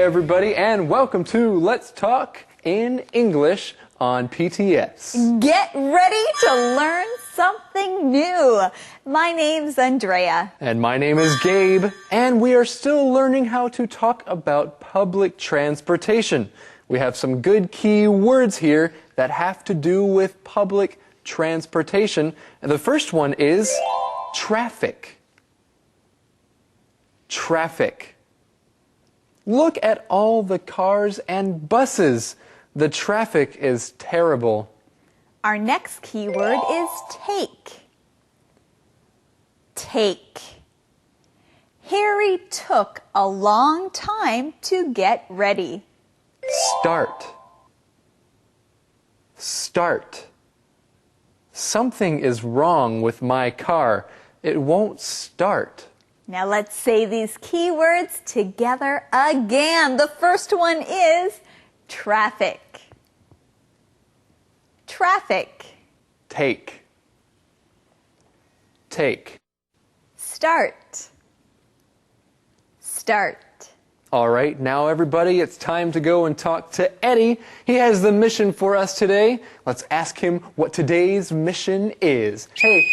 everybody, and welcome to Let's Talk in English on PTS. Get ready to learn something new. My name's Andrea. And my name is Gabe, and we are still learning how to talk about public transportation. We have some good key words here that have to do with public transportation. And the first one is traffic. Traffic. Look at all the cars and buses. The traffic is terrible. Our next keyword is take. Take. Harry took a long time to get ready. Start. Start. Something is wrong with my car. It won't start. Now let's say these keywords together again. The first one is traffic. Traffic. Take. Take. Start. Start. All right, now everybody, it's time to go and talk to Eddie. He has the mission for us today. Let's ask him what today's mission is. Hey,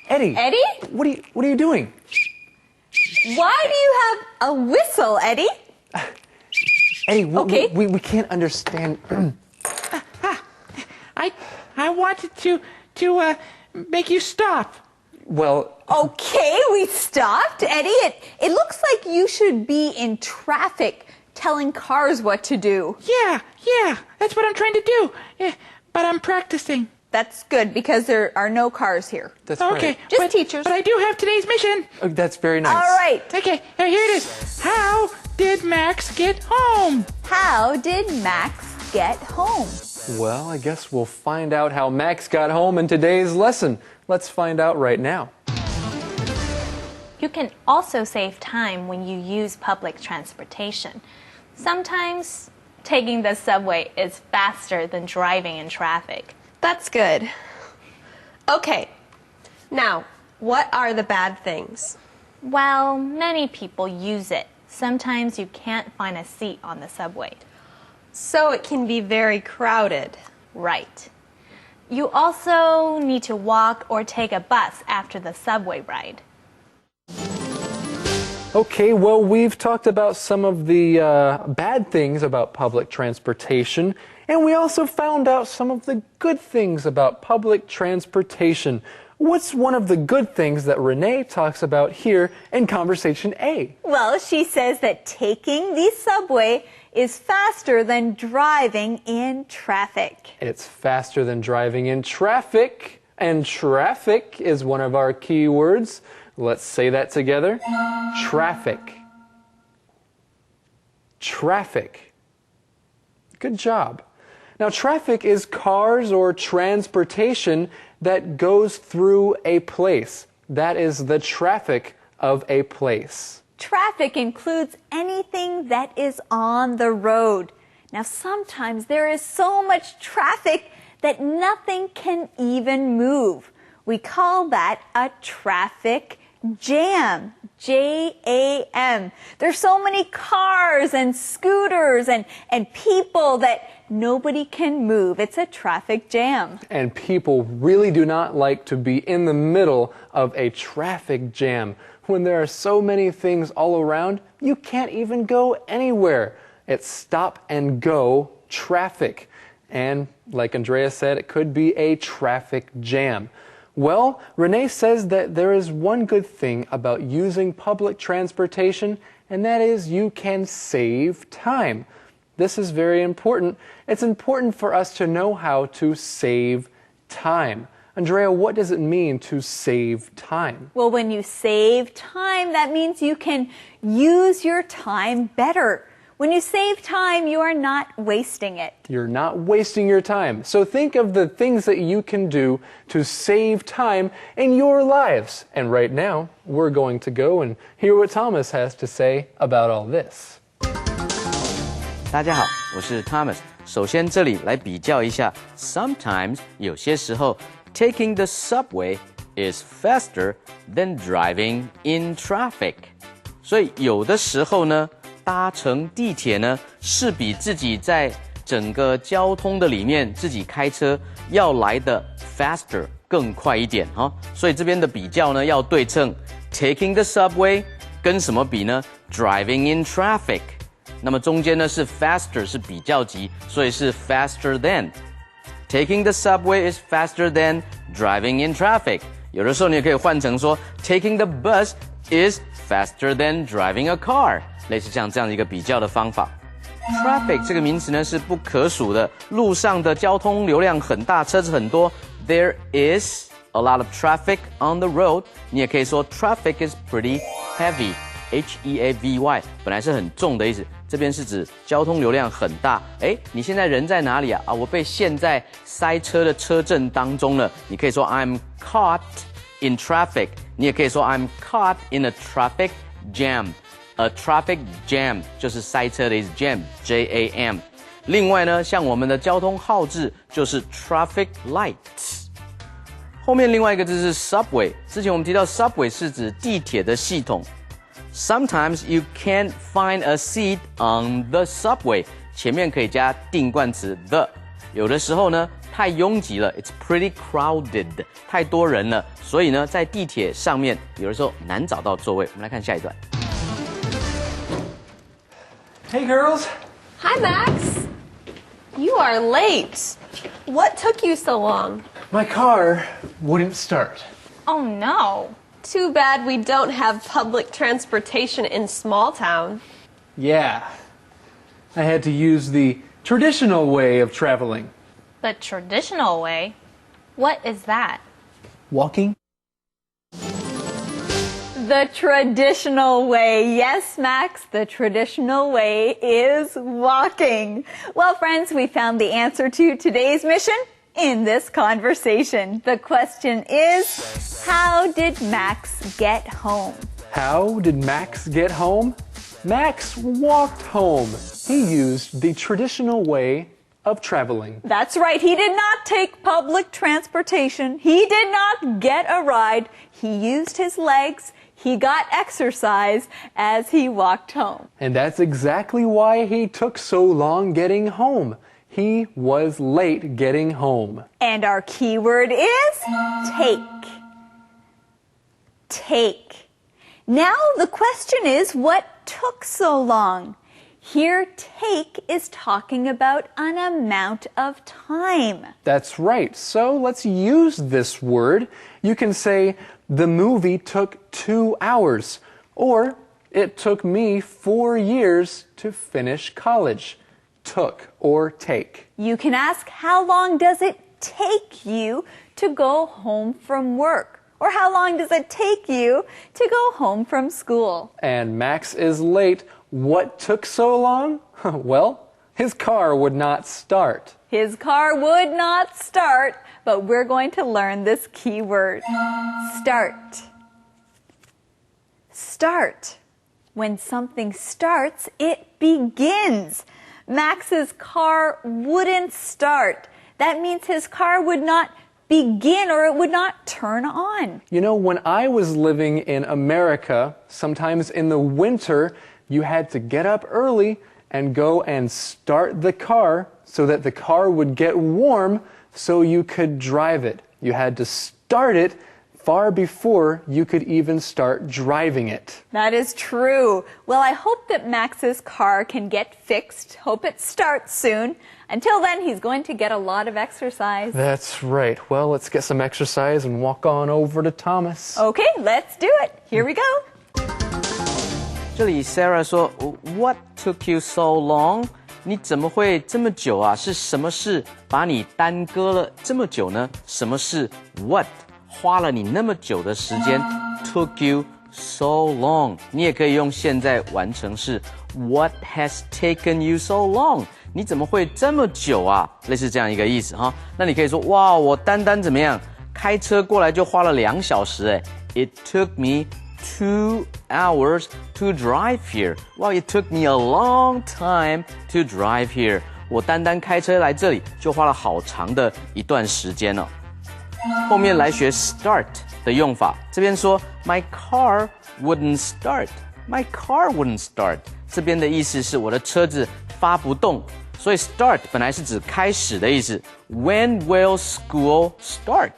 Eddie. Eddie? What are you doing? Why do you have a whistle, Eddie? Eddie, Okay. we can't understand. I wanted to make you stop. Well, Okay, we stopped. Eddie, it looks like you should be in traffic telling cars what to do. Yeah, that's what I'm trying to do. Yeah, but I'm practicing. That's good because there are no cars here. that's Okay, right. Just but, teachers. But I do have today's mission. Oh, that's very nice. All right. Okay, here it is. How did Max get home? How did Max get home? Well, I guess we'll find out how Max got home in today's lesson. Let's find out right now. You can also save time when you use public transportation. Sometimes taking the subway is faster than driving in traffic. That's good. Okay, now, what are the bad things? Well, many people use it. Sometimes you can't find a seat on the subway. So it can be very crowded. Right. You also need to walk or take a bus after the subway ride. Okay, well, we've talked about some of the bad things about public transportation, and we also found out some of the good things about public transportation. What's one of the good things that Renee talks about here in Conversation A? Well, she says that taking the subway is faster than driving in traffic. It's faster than driving in traffic, and traffic is one of our key words. Let's say that together. Traffic. Traffic. Good job. Now, traffic is cars or transportation that goes through a place. That is the traffic of a place. Traffic includes anything that is on the road. Now, sometimes there is so much traffic that nothing can even move. We call that a traffic jam. J-A-M. There's so many cars and scooters and people that nobody can move. It's a traffic jam. And people really do not like to be in the middle of a traffic jam. When there are so many things all around, you can't even go anywhere. It's stop and go traffic. And like Andrea said, it could be a traffic jam. Well, Renee says that there is one good thing about using public transportation, and that is you can save time. This is very important. It's important for us to know how to save time. Andrea, what does it mean to save time? Well, when you save time, that means you can use your time better. When you save time, you are not wasting it. You're not wasting your time. So think of the things that you can do to save time in your lives. And right now, we're going to go and hear what Thomas has to say about all this. 大家好，我是 Thomas。首先，这里来比较一下 ，sometimes 有些时候 taking the subway is faster than driving in traffic。所以有的时候呢搭乘地铁呢，是比自己在整个交通的里面自己开车要来的 faster 更快一点哈。所以这边的比较呢要对称 ，taking the subway 跟什么比呢 ？driving in traffic。那么中间呢是 faster 是比较级，所以是 faster than。Taking the subway is faster than driving in traffic。有的时候你也可以换成说 taking the bus is faster than driving a car， 类似像这样的一个比较的方法。Traffic 这个名词呢是不可数的，路上的交通流量很大，车子很多。There is a lot of traffic on the road。你也可以说 traffic is pretty heavy。H-E-A-V-Y 本来是很重的意思，这边是指交通流量很大。诶，你现在人在哪里啊？我被陷在塞车的车阵当中了。你可以说 I'm caught in traffic。你也可以说 I'm caught in a traffic jam。A traffic jam 就是塞车的意思 ，jam J-A-M。另外呢，像我们的交通号志就是 traffic lights。后面另外一个字是 subway。之前我们提到 subway 是指地铁的系统。Sometimes you can't find a seat on the subway。前面可以加定冠词 the。有的时候呢，太拥挤了 ，it's pretty crowded， 太多人了，所以呢，在地铁上面有的时候难找到座位。我们来看下一段。Hey girls. Hi, Max. You are late. What took you so long? My car wouldn't start. Oh no. Too bad we don't have public transportation in small town. Yeah. I had to use the traditional way of traveling. The traditional way? What is that? Walking. The traditional way. Yes, Max, the traditional way is walking. Well, friends, we found the answer to today's mission in this conversation. The question is, how did Max get home? How did Max get home? Max walked home. He used the traditional way of traveling. That's right. He did not take public transportation. He did not get a ride. He used his legs. He got exercise as he walked home. And that's exactly why he took so long getting home. He was late getting home. And our keyword is take. Take. Now the question is, what took so long? Here, take is talking about an amount of time. That's right. So let's use this word. You can say, the movie took 2 hours, or it took me 4 years to finish college. Took or take. You can ask, how long does it take you to go home from work? Or how long does it take you to go home from school? And Max is late. What took so long? Well, his car would not start. His car would not start, but we're going to learn this key word. Start. Start. When something starts, it begins. Max's car wouldn't start. That means his car would not begin or it would not turn on. You know, when I was living in America, sometimes in the winter, you had to get up early and go and start the car so that the car would get warm so you could drive it. You had to start it far before you could even start driving it. That is true. Well, I hope that Max's car can get fixed. Hope it starts soon. Until then, he's going to get a lot of exercise. That's right. Well, let's get some exercise and walk on over to Thomas. Okay, let's do it. Here we go. 这里 Sarah 说 What took you so long? 你怎么会这么久啊？是什么事把你耽搁了这么久呢？什么事 What 花了你那么久的时间 took you so long？ 你也可以用现在完成式 What has taken you so long？ 你怎么会这么久啊？类似这样一个意思哈。那你可以说哇，我单单怎么样？开车过来就花了2小时哎。It took me 2 hours to drive here. Wow, it took me a long time to drive here. 我单单开车来这里就花了好长的一段时间哦。后面来学 start 的用法，这边说 My car wouldn't start. My car wouldn't start. 这边的意思是我的车子发不动，所以 start 本来是指开始的意思。When will school start？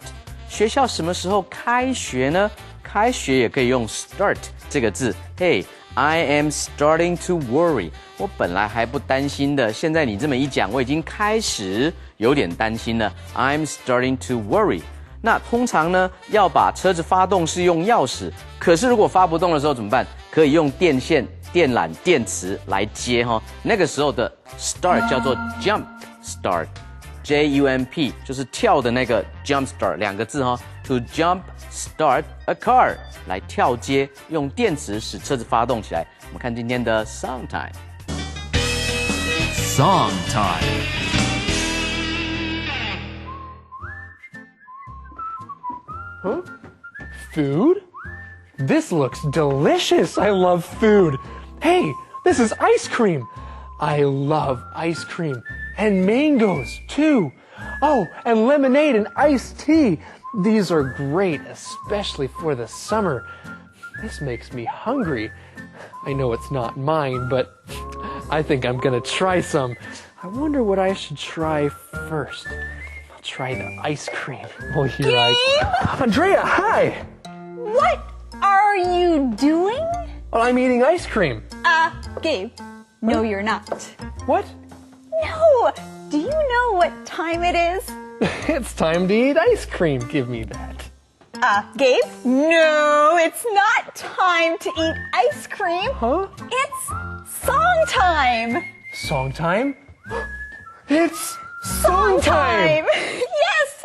学校什么时候开学呢？开学也可以用 start 这个字。Hey, I am starting to worry。我本来还不担心的，现在你这么一讲，我已经开始有点担心了。I'm starting to worry。那通常呢，要把车子发动是用钥匙，可是如果发不动的时候怎么办？可以用电线、电缆、电池来接哈。那个时候的 start 叫做 jump start。Jump 就是跳的那个 jump start 两个字哈 ，to jump start a car 来跳接，用电池使车子发动起来。我们看今天的 song time。 Song time. Huh? Food? This looks delicious. I love food. Hey, this is ice cream. I love ice cream. And mangoes, too. Oh, and lemonade and iced tea. These are great, especially for the summer. This makes me hungry. I know it's not mine, but I think I'm gonna try some. I wonder what I should try first. I'll try the ice cream. Oh, you like... Andrea, hi! What are you doing? Well, I'm eating ice cream. Gabe. No, you're not. What? No! Do you know what time it is? It's time to eat ice cream. Give me that. Gabe? No, it's not time to eat ice cream. Huh? It's song time. Song time? It's song time! Yes!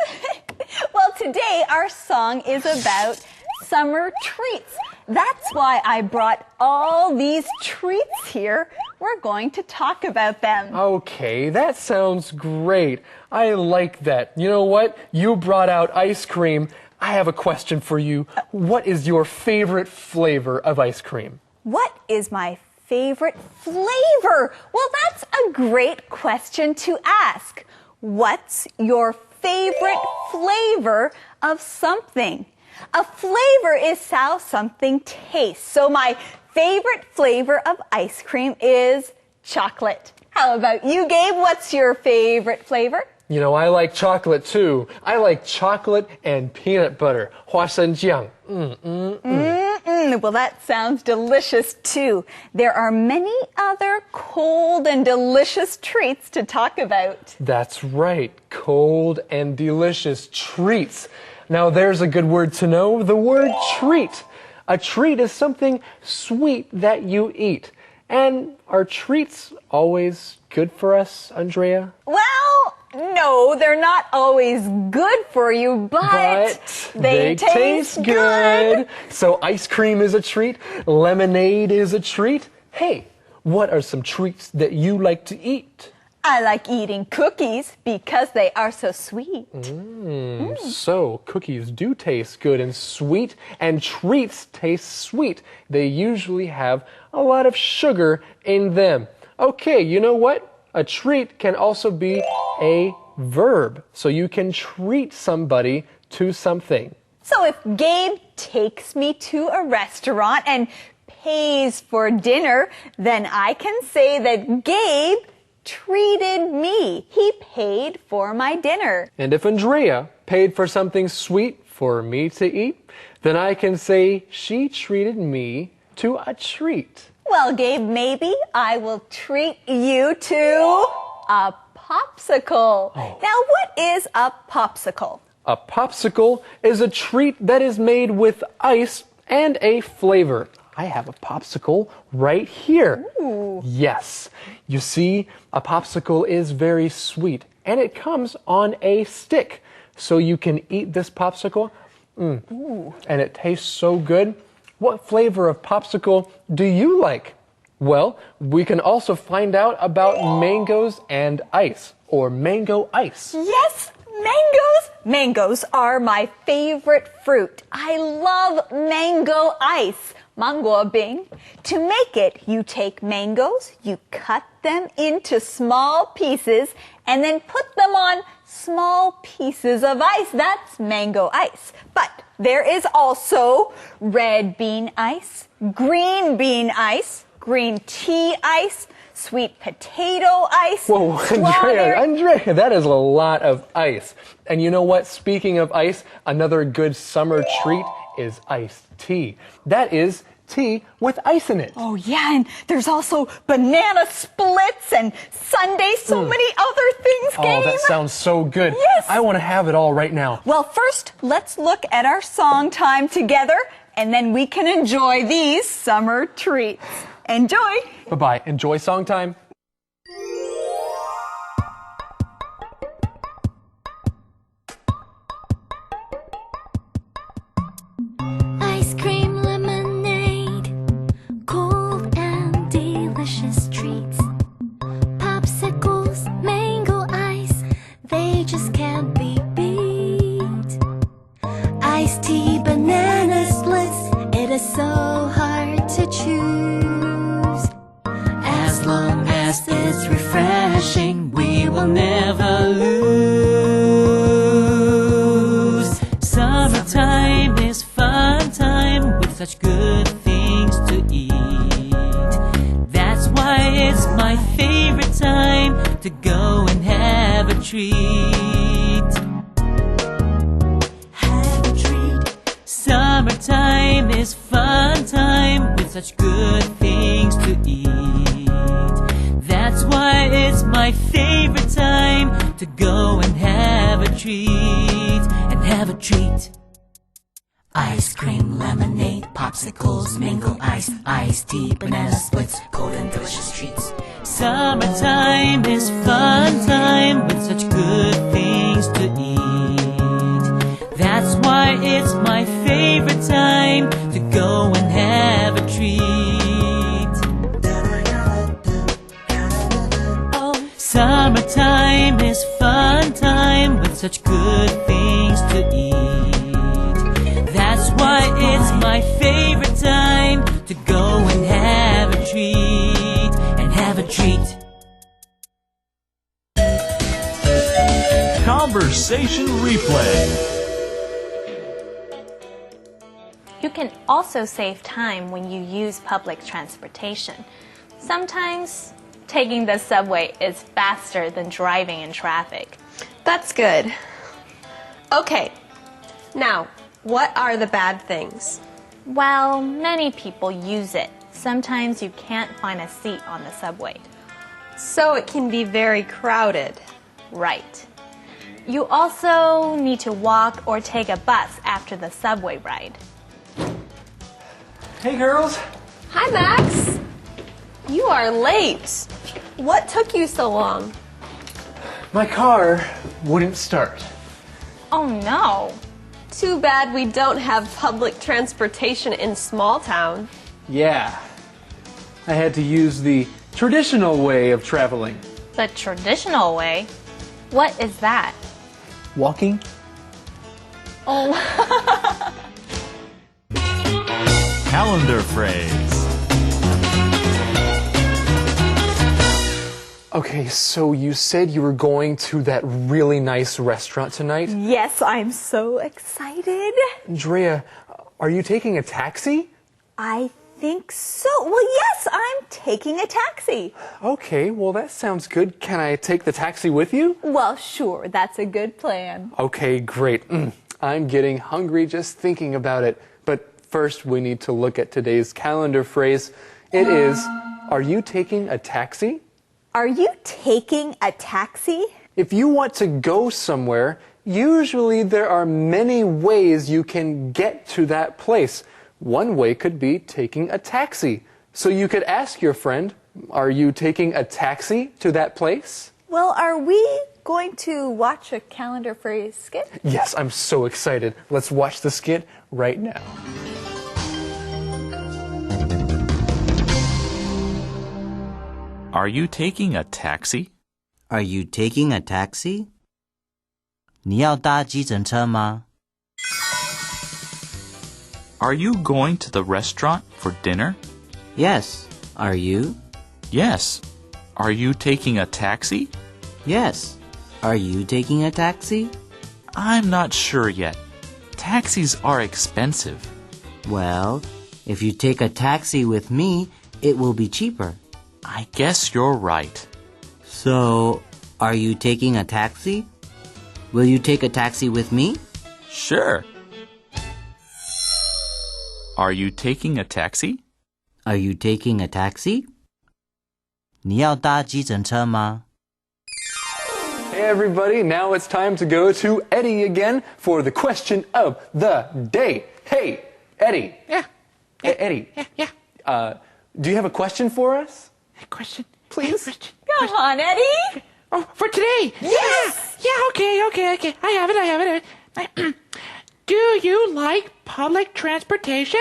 Well, today our song is about summer treats. That's why I brought all these treats here. We're going to talk about them. Okay, that sounds great. I like that. You know what? You brought out ice cream. I have a question for you. What is your favorite flavor of ice cream? What is my favorite flavor? Well, that's a great question to ask. What's your favorite flavor of something? A flavor is how something tastes. So my favorite flavor of ice cream is chocolate. How about you, Gabe? What's your favorite flavor? You know, I like chocolate too. I like chocolate and peanut butter. 花生酱. Well, that sounds delicious too. There are many other cold and delicious treats to talk about. That's right. Cold and delicious treats. Now, there's a good word to know, the word treat. A treat is something sweet that you eat. And are treats always good for us, Andrea? Well, no, they're not always good for you, but they taste good. So ice cream is a treat, lemonade is a treat. Hey, what are some treats that you like to eat? I like eating cookies because they are so sweet. So, cookies do taste good and sweet, and treats taste sweet. They usually have a lot of sugar in them. Okay, you know what? A treat can also be a verb. So you can treat somebody to something. So if Gabe takes me to a restaurant and pays for dinner, then I can say that Gabe treated me. He paid for my dinner. And if Andrea paid for something sweet for me to eat, then I can say she treated me to a treat. Well, Gabe, maybe I will treat you to a popsicle. Now, what is a popsicle? A popsicle is a treat that is made with ice and a flavor. I have a popsicle right here. Ooh. Yes. You see, a popsicle is very sweet and it comes on a stick. So you can eat this popsicle. And it tastes so good. What flavor of popsicle do you like? Well, we can also find out about mangoes and ice, or mango ice. Yes, mangoes. Mangoes are my favorite fruit. I love mango ice. Mango bing. To make it, you take mangoes, you cut them into small pieces, and then put them on small pieces of ice. That's mango ice. But there is also red bean ice, green bean ice, green tea ice, sweet potato ice. Whoa, Andrea, that is a lot of ice. And you know what? Speaking of ice, another good summer treat is iced tea. That is tea with ice in it. Oh yeah, and there's also banana splits and sundaes, so many other things, Oh, that sounds so good. Yes. I want to have it all right now. Well, first, let's look at our song time together, and then we can enjoy these summer treats. Enjoy. Bye-bye. Enjoy song time. Ice cream lemonade, cold and delicious treats. Popsicles, mango ice, they just can't be beat. Iced tea, banana splits, it is so hard to choose. As long as it's refreshing, we will never lose. Summertime is fun time with such good things to eat. That's why it's my favorite time to go and have a treat. Have a treat. Summertime is fun time with such good things to eat. That's why it's my favorite time to go and have a treat. And have a treat. Ice cream, lemonade, popsicles, mango ice, iced tea, banana splits, cold and delicious treats. Summertime is fun time with such good things to eat. That's why it's my favorite time to go and have a treat. Oh, summertime is fun time with such good things to eat. That's why it's my favorite time to go and have a treat. And have a treat. Conversation replay. You can also save time when you use public transportation. Sometimes taking the subway is faster than driving in traffic. That's good. Okay, now, what are the bad things? Well, many people use it. Sometimes you can't find a seat on the subway. So it can be very crowded. Right. You also need to walk or take a bus after the subway ride. Hey, girls. Hi, Max. You are late. What took you so long? My car wouldn't start. Oh no. Too bad we don't have public transportation in small town. Yeah. I had to use the traditional way of traveling. The traditional way? What is that? Walking? Oh. Calendar phrase. Okay, so you said you were going to that really nice restaurant tonight? Yes, I'm so excited. Andrea, are you taking a taxi? I think so. Well, yes, I'm taking a taxi. Okay, well, that sounds good. Can I take the taxi with you? Well, sure, that's a good plan. Okay, great. I'm getting hungry just thinking about it. But first, we need to look at today's calendar phrase. It is, are you taking a taxi? Are you taking a taxi? If you want to go somewhere, usually there are many ways you can get to that place. One way could be taking a taxi. So you could ask your friend, are you taking a taxi to that place? Well, are we going to watch a calendar phrase skit? Yes, I'm so excited. Let's watch the skit right now. Are you taking a taxi? Are you taking a taxi? 你要搭计程车吗? Are you going to the restaurant for dinner? Yes. Are you? Yes. Are you taking a taxi? Yes. Are you taking a taxi? I'm not sure yet. Taxis are expensive. Well, if you take a taxi with me, it will be cheaper. I guess you're right. So, are you taking a taxi? Will you take a taxi with me? Sure. Are you taking a taxi? Are you taking a taxi? 你要搭计程车吗? Hey everybody, now it's time to go to Eddie again for the question of the day. Hey, Eddie. Yeah. Hey, Eddie. Yeah. Do you have a question for us? A question. Please. Question. Come on, Eddie. Oh, for today? Yes. Yeah, okay. I have it. Do you like public transportation?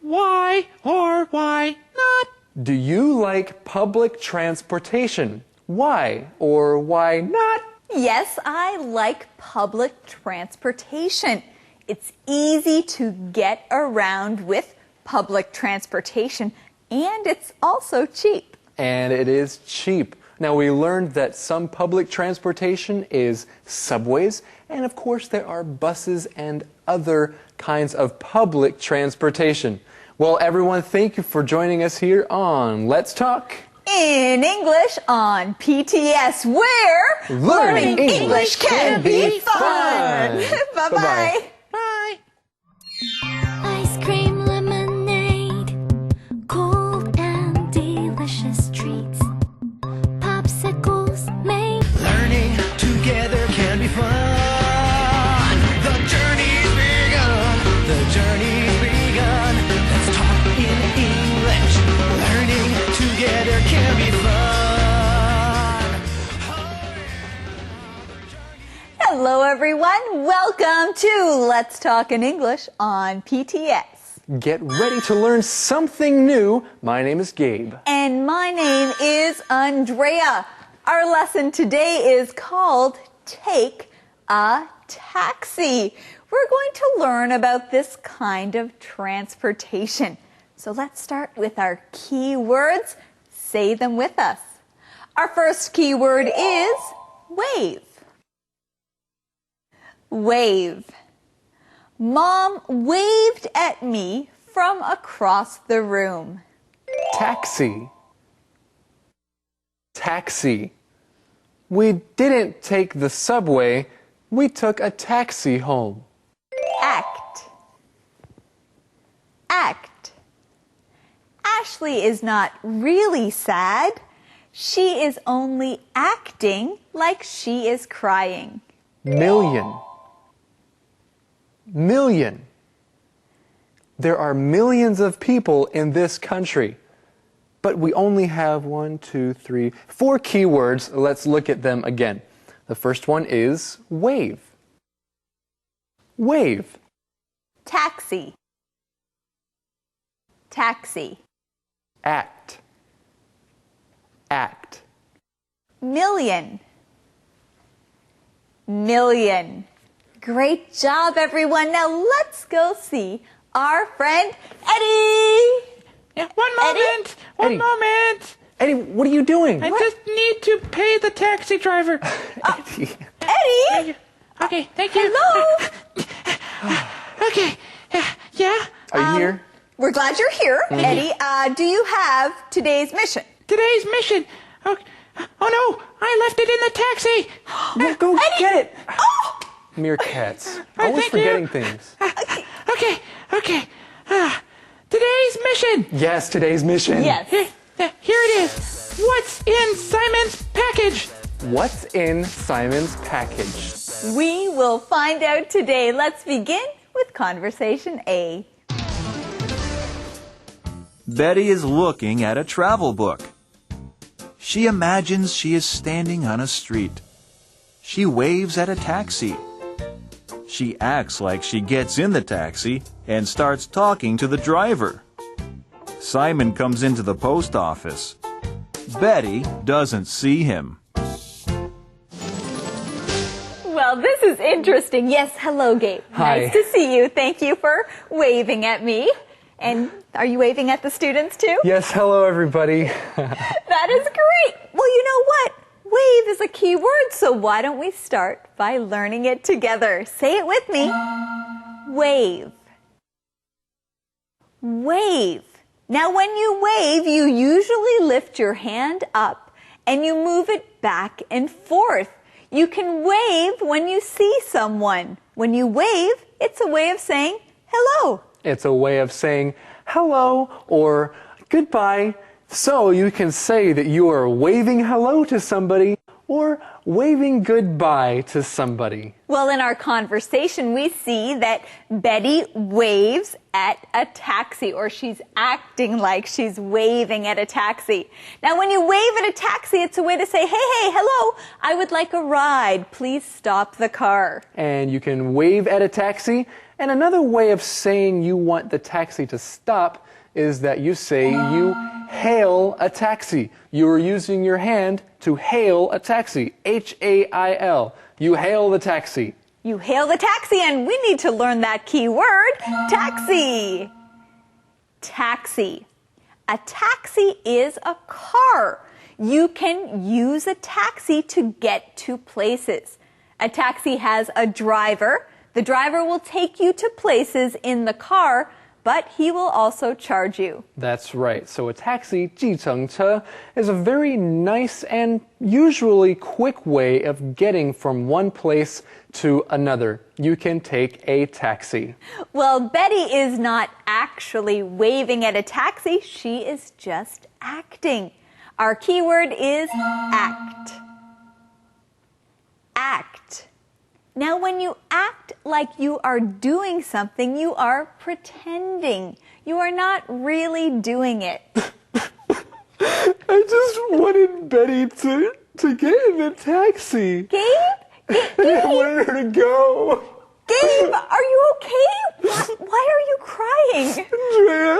Why or why not? Do you like public transportation? Why or why not? Yes, I like public transportation. It's easy to get around with public transportation, and it's also cheap. And it is cheap. Now, we learned that some public transportation is subways, and of course there are buses and other kinds of public transportation. Well, everyone, thank you for joining us here on Let's Talk In English on PTS, where Learning English can be fun. Bye-bye. Bye. Ice cream lemonade, cold and delicious treats, popsicles made. Learning together can be fun. The journey's begun. The journey's begun. Let's talk in English. Learning together can be fun. Hello, everyone. Welcome to Let's Talk in English on PTS. Get ready to learn something new. My name is Gabe. And my name is Andrea. Our lesson today is called Take a Taxi. We're going to learn about this kind of transportation. So let's start with our key words. Say them with us. Our first key word is wave. Wave. Mom waved at me from across the room. Taxi. Taxi. We didn't take the subway. We took a taxi home. Act. Act. Ashley is not really sad. She is only acting like she is crying. Million. Million. There are millions of people in this country, but we only have 4 keywords. Let's look at them again. The first one is wave. Wave. Taxi. Taxi. Act. Act. Million. Million. Great job, everyone. Now let's go see our friend Eddie. Yeah, one moment. Eddie. One moment. Eddie, what are you doing? I just need to pay the taxi driver. Eddie. Eddie. Okay, thank you. Hello. Okay. Yeah? Are you here? We're glad you're here, Eddie. Do you have today's mission? Today's mission. Oh no, I left it in the taxi. No, go Eddie. get it. Oh. Meerkats. Oh, Always thank forgetting you. things. Okay. Today's mission. Yes, today's mission. Yes. Here it is. What's in Simon's package? What's in Simon's package? We will find out today. Let's begin with conversation A. Betty is looking at a travel book. She imagines she is standing on a street. She waves at a taxi. She acts like she gets in the taxi and starts talking to the driver. Simon comes into the post office. Betty doesn't see him. Well, this is interesting. Yes, hello, Gabe. Hi. Nice to see you. Thank you for waving at me. And are you waving at the students too? Yes, hello everybody. That is great. Well, you know what? Wave is a key word, so why don't we start by learning it together? Say it with me. Wave. Wave. Now, when you wave, you usually lift your hand up and you move it back and forth. You can wave when you see someone. When you wave, it's a way of saying hello. It's a way of saying hello or goodbye. So you can say that you are waving hello to somebody or waving goodbye to somebody. Well, in our conversation, we see that Betty waves at a taxi, or she's acting like she's waving at a taxi. Now, when you wave at a taxi, it's a way to say, hey, hello, I would like a ride. Please stop the car. And you can wave at a taxi. And another way of saying you want the taxi to stop is that you say you hail a taxi. You are using your hand to hail a taxi. H-A-I-L. You hail the taxi. You hail the taxi, and we need to learn that key word, taxi. Taxi. A taxi is a car. You can use a taxi to get to places. A taxi has a driver. The driver will take you to places in the car, but he will also charge you. That's right. So a taxi, 计程车, is a very nice and usually quick way of getting from one place to another. You can take a taxi. Well, Betty is not actually waving at a taxi. She is just acting. Our key word is act. Act. Now, when you act like you are doing something, you are pretending. You are not really doing it. I just wanted Betty to get in the taxi. Gabe? I wanted her to go. Gabe, are you okay? Why are you crying? Andrea,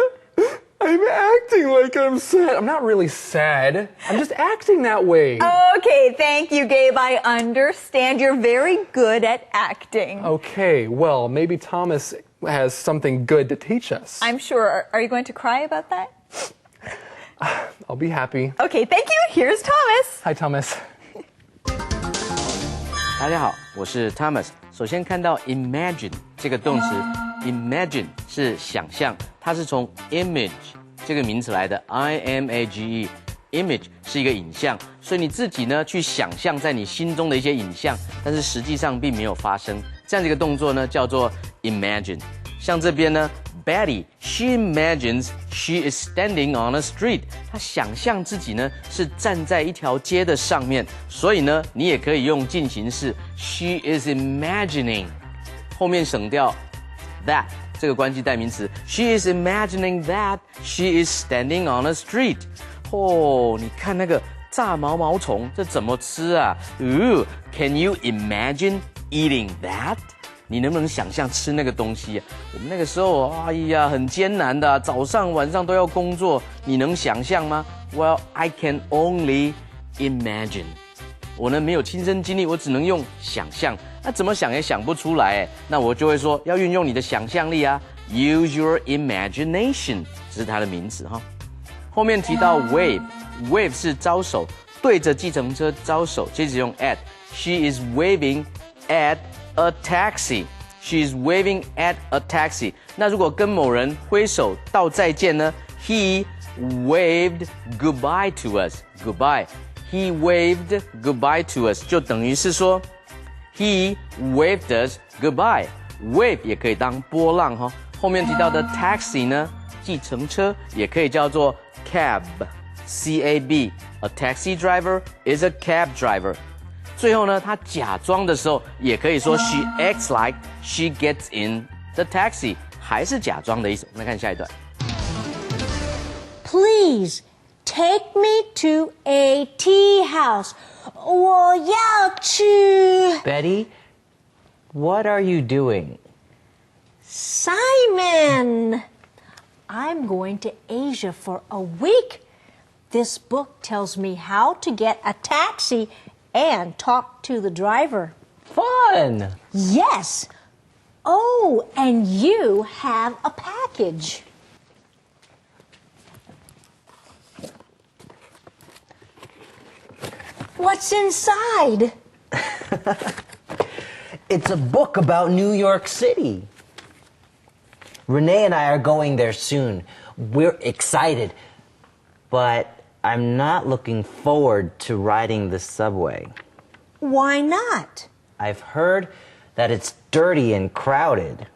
I'm acting like I'm sad. I'm not really sad. I'm just acting that way. Okay, thank you, Gabe. I understand. You're very good at acting. Okay, well, maybe Thomas has something good to teach us. I'm sure. Are you going to cry about that? I'll be happy. Okay, thank you. Here's Thomas. Hi, Thomas. 大家好，我是 Thomas。首先看到 imagine 这个动词 ，imagine 是想象，它是从 image 这个名词来的 ，image 是一个影像，所以你自己呢去想象在你心中的一些影像，但是实际上并没有发生，这样的一个动作呢叫做 imagine。像这边呢 ，Betty she imagines she is standing on a street， 她想象自己呢是站在一条街的上面，所以呢你也可以用进行式 she is imagining， 后面省掉 that 这个关系代名词 she is imagining that she is standing on a street。哦，你看那个炸毛毛虫，这怎么吃啊？Can you imagine eating that？ 你能不能想象吃那个东西啊？我们那个时候，哎呀，很艰难的，早上晚上都要工作，你能想象吗 ？Well, I can only imagine。我呢没有亲身经历，我只能用想象。那怎么想也想不出来，那我就会说要运用你的想象力啊 ，use your imagination， 这是它的名词哈。后面提到 wave 是招手，对着计程车招手，接着用 at。She is waving at a taxi. She is waving at a taxi. 那如果跟某人挥手道再见呢 ？He waved goodbye to us. Goodbye. He waved goodbye to us. 就等于是说 He waved us goodbye. Wave 也可以当波浪哈。后面提到的 taxi 呢，计程车也可以叫做 cab。C-A-B. A taxi driver is a cab driver. 最后呢，他假装的时候也可以说 she acts like she gets in the taxi， 还是假装的意思。我们来看下一段。Please take me to a tea house. 我要去。Betty, what are you doing? Simon, I'm going to Asia for a week. This book tells me how to get a taxi and talk to the driver. Fun! Yes. Oh, and you have a package. What's inside? It's a book about New York City. Renee and I are going there soon. We're excited. But I'm not looking forward to riding the subway. Why not? I've heard that it's dirty and crowded.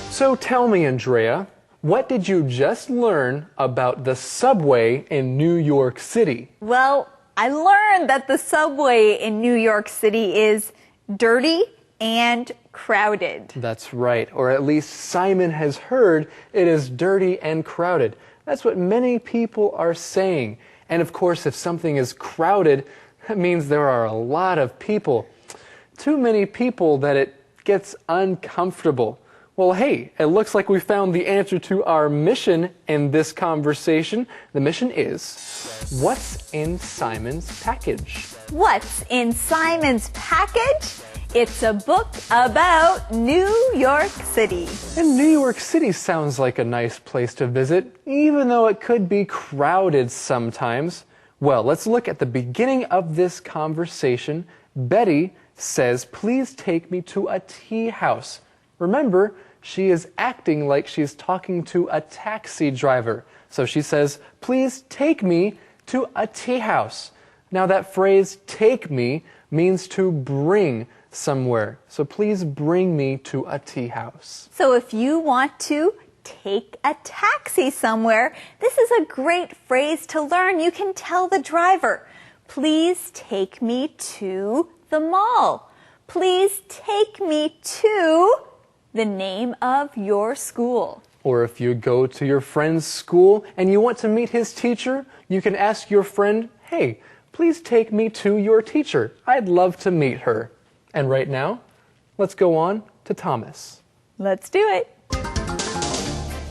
So tell me, Andrea, what did you just learn about the subway in New York City? Well, I learned that the subway in New York City is dirty and crowded. That's right, or at least Simon has heard it is dirty and crowded. That's what many people are saying. And of course, if something is crowded, that means there are a lot of people. Too many people that it gets uncomfortable. Well, hey, it looks like we found the answer to our mission in this conversation. The mission is, what's in Simon's package? What's in Simon's package? It's a book about New York City. And New York City sounds like a nice place to visit, even though it could be crowded sometimes. Well, let's look at the beginning of this conversation. Betty says, please take me to a tea house. Remember, she is acting like she's talking to a taxi driver. So she says, please take me to a tea house. Now that phrase, take me, means to bring somewhere. So please bring me to a tea house. So if you want to take a taxi somewhere, this is a great phrase to learn. You can tell the driver, please take me to the mall. Please take me to the name of your school. Or if you go to your friend's school and you want to meet his teacher, you can ask your friend, hey, please take me to your teacher. I'd love to meet her. And right now, let's go on to Thomas. Let's do it.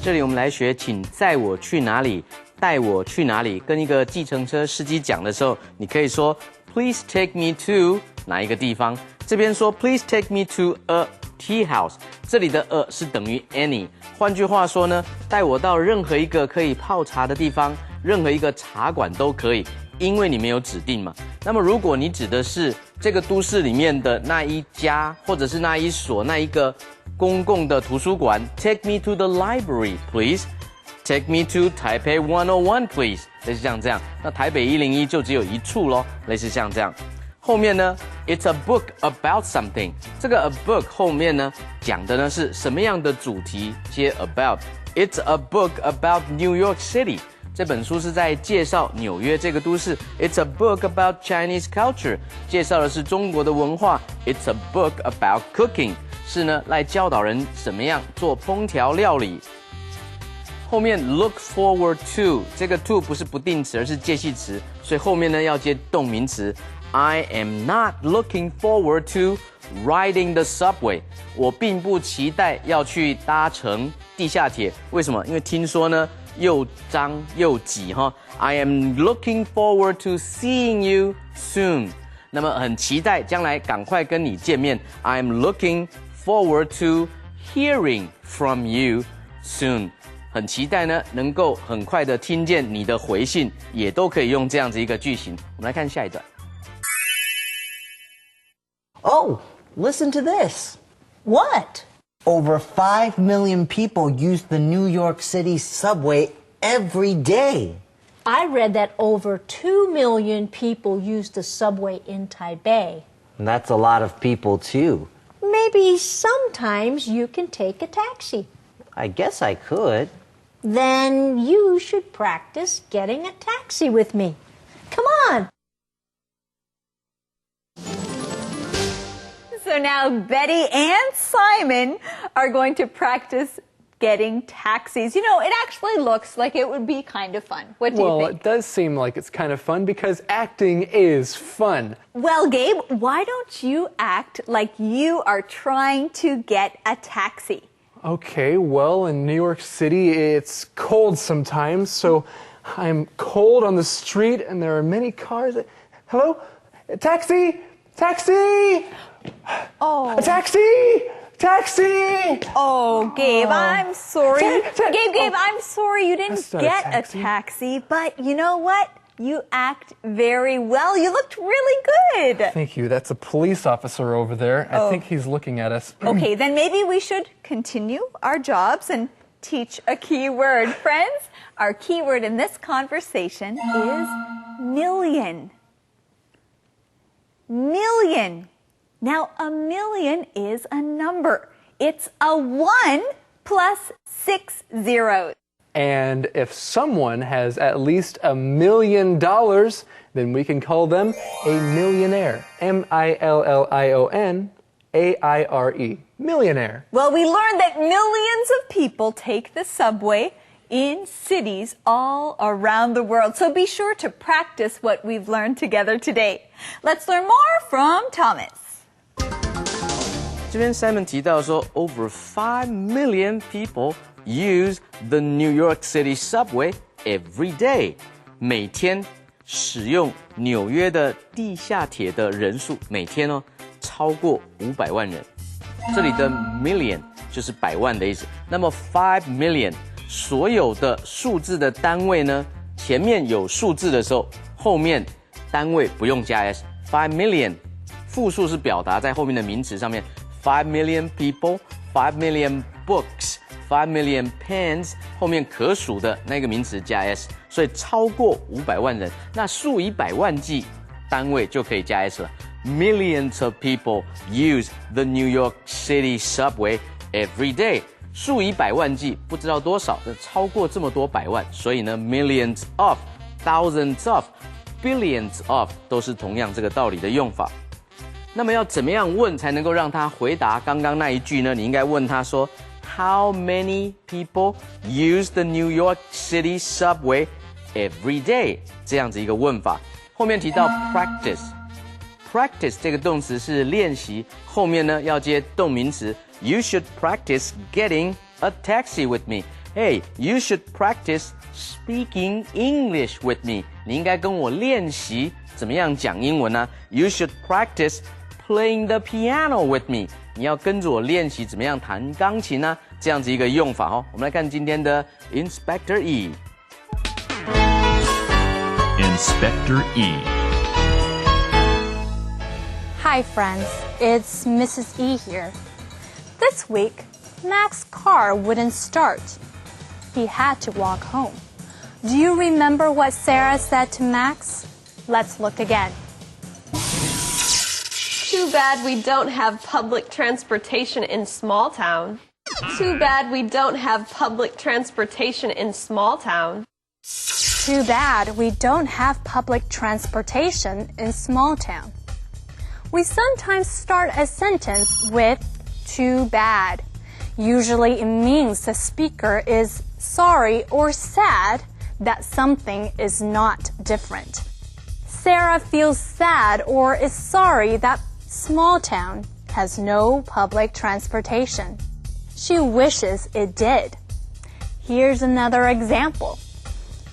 这里我们来学，请载我去哪里，带我去哪里。跟一个计程车司机讲的时候，你可以说 Please take me to 哪一个地方。这边说 Please take me to a tea house。这里的 a 是等于 any。换句话说呢，带我到任何一个可以泡茶的地方，任何一个茶馆都可以。因为你没有指定嘛。那么如果你指的是这个都市里面的那一家，或者是那一所那一个公共的图书馆 ，Take me to the library, please. Take me to Taipei 101, please. 类似像这样。那台北101就只有一处咯，类似像这样。后面呢 ，It's a book about something. 这个 a book 后面呢讲的呢是什么样的主题？接 about. It's a book about New York City. 这本书是在介绍纽约这个都市。It's a book about Chinese culture， 介绍的是中国的文化。It's a book about cooking， 是呢来教导人怎么样做烹调料理。后面 look forward to， 这个 to 不是不定词，而是介系词，所以后面呢要接动名词。I am not looking forward to riding the subway。我并不期待要去搭乘地下铁。为什么？因为听说呢。又脏又挤哈 ，I am looking forward to seeing you soon。那么很期待将来赶快跟你见面。I am looking forward to hearing from you soon。很期待呢，能够很快的听见你的回信，也都可以用这样子一个句型。我们来看下一段。Oh, listen to this. What? Over 5 million people use the New York City subway every day. I read that over 2 million people use the subway in Taipei. And that's a lot of people, too. Maybe sometimes you can take a taxi. I guess I could. Then you should practice getting a taxi with me. Come on. So now Betty and Simon are going to practice getting taxis. You know, it actually looks like it would be kind of fun. What do you think? Well, it does seem like it's kind of fun because acting is fun. Well, Gabe, why don't you act like you are trying to get a taxi? Okay, well, in New York City, it's cold sometimes, so I'm cold on the street and there are many cars. Hello? Taxi? Taxi! Oh. A taxi! Taxi! Oh, Gabe, I'm sorry. Gabe, Oh. I'm sorry you didn't get a taxi, but you know what? You act very well. You looked really good. Thank you. That's a police officer over there. I think he's looking at us. Okay, then maybe we should continue our jobs and teach a key word. Friends, our key word in this conversation is million. Million. Now, a million is a number. It's a 1 plus 6 zeros. And if someone has at least $1 million, then we can call them a millionaire. M-I-L-L-I-O-N-A-I-R-E. Millionaire. Well, we learned that millions of people take the subway in cities all around the world. So be sure to practice what we've learned together today. Let's learn more from Thomas. 这边 Simon 提到说 over 5 million people use the New York City subway every day. 每天使用纽约的地下铁的人数，每天超过500万人。这里的 million 就是百万的意思。那么5 million 所有的数字的单位呢，前面有数字的时候，后面单位不用加 s。5 million 复数是表达在后面的名词上面。5 million people, 5 million books, 5 million pens 后面可数的那个名词加 s， 所以超过500万人。那数以百万计单位就可以加 s 了。Millions of people use the New York City subway every day. 数以百万计，不知道多少，超过这么多百万，所以呢 millions of, thousands of, billions of 都是同样这个道理的用法。那么要怎么样问才能够让他回答刚刚那一句呢？你应该问他说 How many people use the New York City subway every day? 这样子一个问法。后面提到 practice 这个动词是练习，后面呢要接动名词 You should practice getting a taxi with me. Hey, you should practice speaking English with me. 你应该跟我练习怎么样讲英文呢？ You should practice playing the piano with me. 你要跟着我练习怎么样弹钢琴呢？这样子一个用法哦。我们来看今天的 Inspector E. Inspector E. Hi friends, it's Mrs. E here. This week, Max's car wouldn't start. He had to walk home. Do you remember what Sarah said to Max? Let's look again. Too bad we don't have public transportation in small town. Too bad we don't have public transportation in small town. Too bad we don't have public transportation in small town. We sometimes start a sentence with too bad. Usually it means the speaker is sorry or sad that something is not different. Sarah feels sad or is sorry that small town has no public transportation. She wishes it did. Here's another example.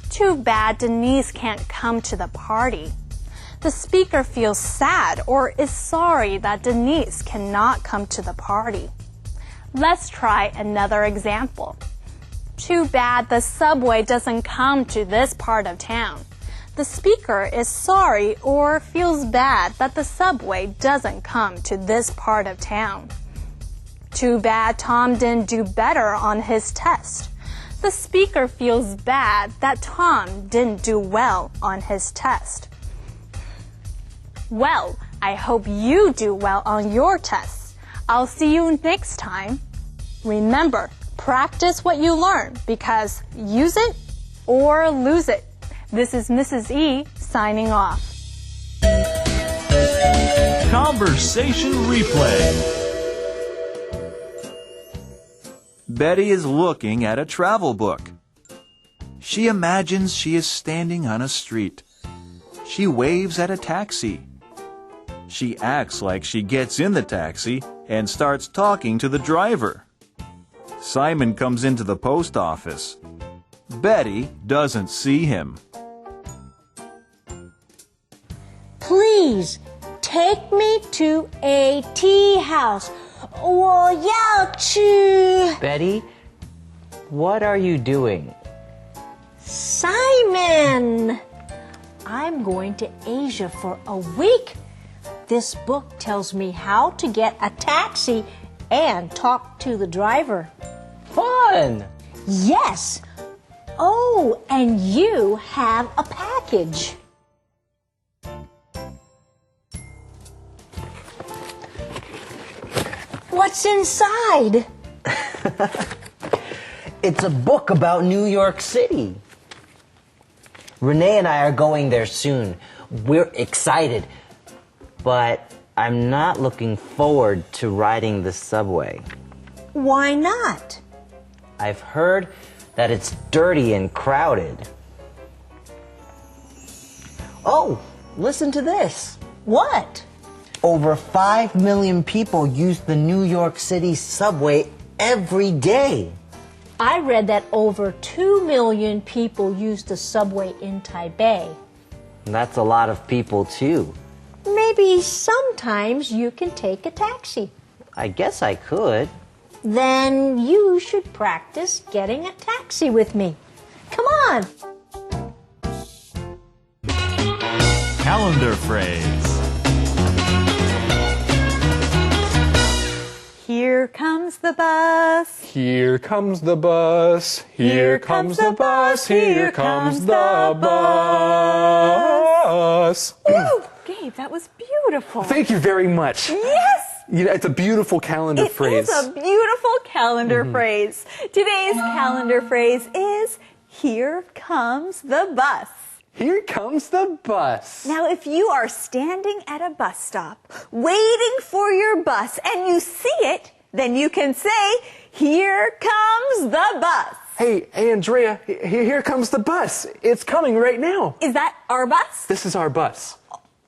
Too bad Denise can't come to the party. The speaker feels sad or is sorry that Denise cannot come to the party. Let's try another example. Too bad the subway doesn't come to this part of town. The speaker is sorry or feels bad that the subway doesn't come to this part of town. Too bad Tom didn't do better on his test. The speaker feels bad that Tom didn't do well on his test. Well, I hope you do well on your tests. I'll see you next time. Remember, practice what you learn because use it or lose it. This is Mrs. E signing off. Conversation replay. Betty is looking at a travel book. She imagines she is standing on a street. She waves at a taxi. She acts like she gets in the taxi and starts talking to the driver. Simon comes into the post office. Betty doesn't see him. Please take me to a tea house. 我要去 Betty, what are you doing? Simon! I'm going to Asia for a week. This book tells me how to get a taxi and talk to the driver. Fun! Yes. Oh, and you have a package. What's inside? It's a book about New York City. Renee and I are going there soon. We're excited. But I'm not looking forward to riding the subway. Why not? I've heard that it's dirty and crowded. Oh, listen to this. What? Over 5 million people use the New York City subway every day. I read that over 2 million people use the subway in Taipei. That's a lot of people, too. Maybe sometimes you can take a taxi. I guess I could. Then you should practice getting a taxi with me. Come on. Calendar phrase. Here comes the bus. Here comes the bus. Here comes the bus. Here comes the bus. Woo! Gabe, that was beautiful. Thank you very much. Yes! It's a beautiful calendar phrase. It is a beautiful calendar phrase. Today's calendar phrase is, here comes the bus. Here comes the bus. Now, if you are standing at a bus stop, waiting for your bus, and you see it, then you can say, here comes the bus. Hey, Andrea, here comes the bus. It's coming right now. Is that our bus? This is our bus.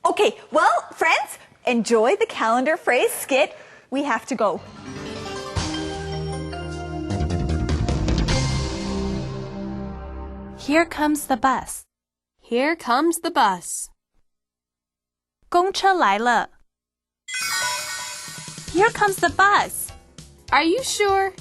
Okay, well, friends, enjoy the calendar phrase skit. We have to go. Here comes the bus. Here comes the bus. 公车来了. Here comes the bus. Are you sure?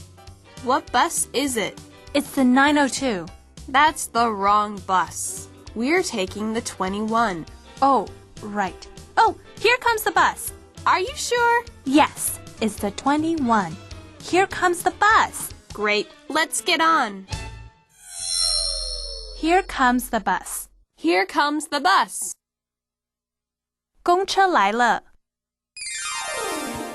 What bus is it? It's the 902. That's the wrong bus. We're taking the 21. Oh, right. Oh, here comes the bus. Are you sure? Yes, it's the 21. Here comes the bus. Great, let's get on. Here comes the bus. Here comes the bus. 公车来了.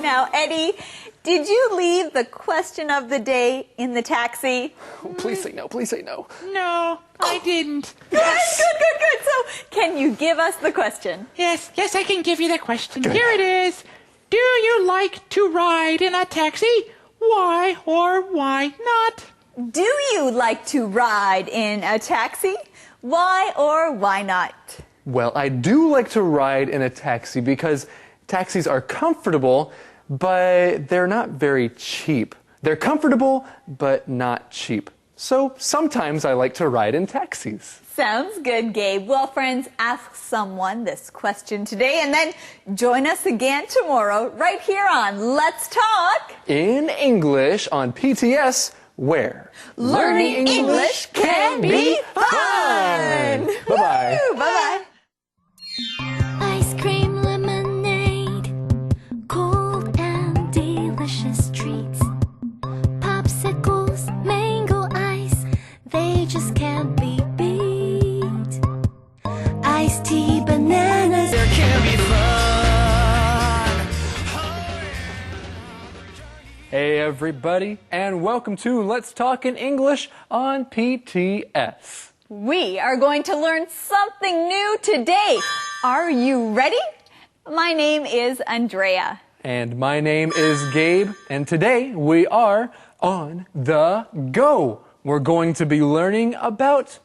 Now, Eddie, did you leave the question of the day in the taxi? Oh, please say no. Please say no. No, I didn't. Yes. Good. So, can you give us the question? Yes, I can give you the question. Here it is. Do you like to ride in a taxi? Why or why not? Do you like to ride in a taxi? Why or why not? Well, I do like to ride in a taxi because taxis are comfortable, but they're not very cheap. They're comfortable, but not cheap. So sometimes I like to ride in taxis. Sounds good, Gabe. Well, friends, ask someone this question today and then join us again tomorrow right here on Let's Talk In English on PTS, where Learning English can be fun. Bye-bye. Bye-bye. Ice cream lemonade, cold and delicious treats. Popsicles, mango ice, they just can't be beat. Iced tea, bananas. There can be fun. Hey everybody, and welcome to Let's Talk in English on PTS. We are going to learn something new today. Are you ready? My name is Andrea. And my name is Gabe, and today we are on the go. We're going to be learning about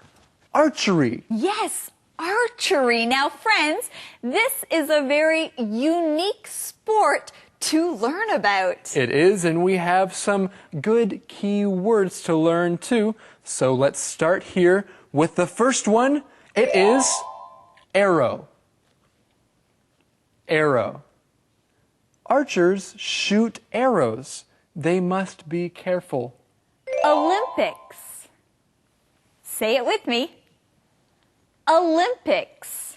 archery. Yes, archery. Now, friends, this is a very unique sport to learn about. It is, and we have some good key words to learn too. So let's start here with the first one. It is arrow. Arrow. Archers shoot arrows. They must be careful. Olympics. Say it with me. Olympics.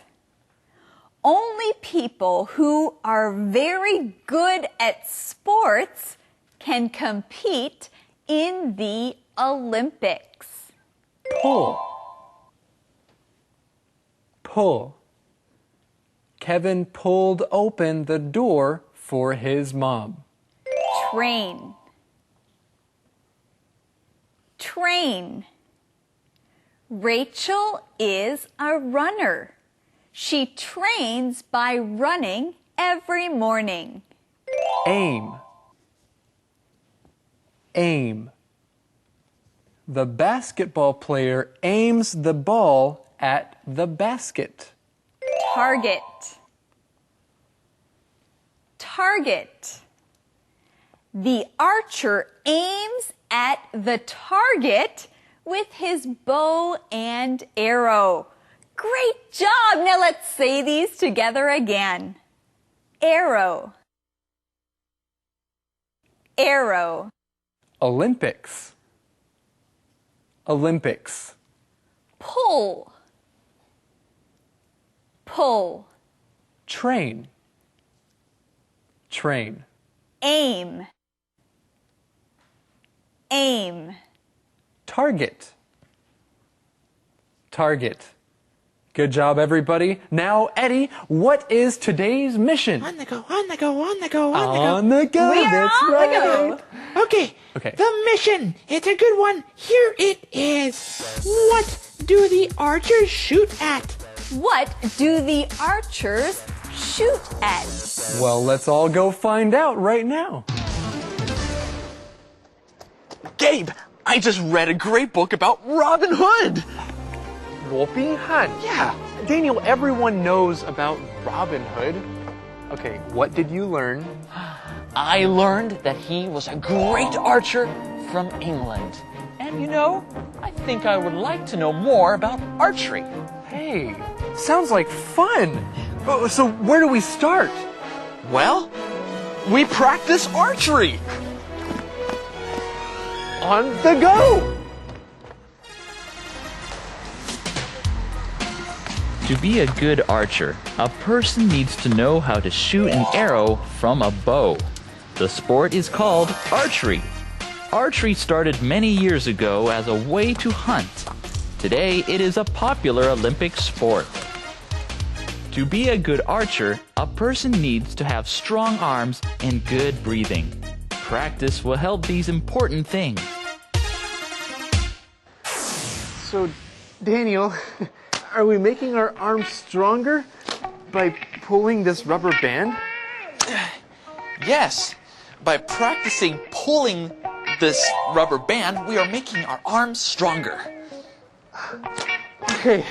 Only people who are very good at sports can compete in the Olympics. Pull. Pull. Kevin pulled open the door for his mom. Train. Train. Rachel is a runner. She trains by running every morning. Aim. Aim. The basketball player aims the ball at the basket. Target. Target. The archer aims at the target with his bow and arrow. Great job! Now let's say these together again. Arrow. Arrow. Olympics. Olympics. Pull. Pull. Train. Train. Aim. Aim. Target. Target. Good job, everybody. Now, Eddie, what is today's mission? On the go, on the go, on the go, on the go. On the go, We are that's on the right. go. Okay. Okay. The mission. It's a good one. Here it is. What do the archers shoot at? What do the archers shoot at? Well, let's all go find out right now. Gabe, I just read a great book about Robin Hood. Robin Hood? Yeah. Daniel, everyone knows about Robin Hood. Okay, what did you learn? I learned that he was a great archer from England. And you know, I think I would like to know more about archery. Hey, sounds like fun. Oh, so where do we start? Well, we practice archery. On the go! To be a good archer, a person needs to know how to shoot an arrow from a bow. The sport is called archery. Archery started many years ago as a way to hunt. Today, it is a popular Olympic sport. To be a good archer, a person needs to have strong arms and good breathing. Practice will help these important things. So, Daniel, are we making our arms stronger by pulling this rubber band? Yes, by practicing pulling this rubber band, we are making our arms stronger. Okay,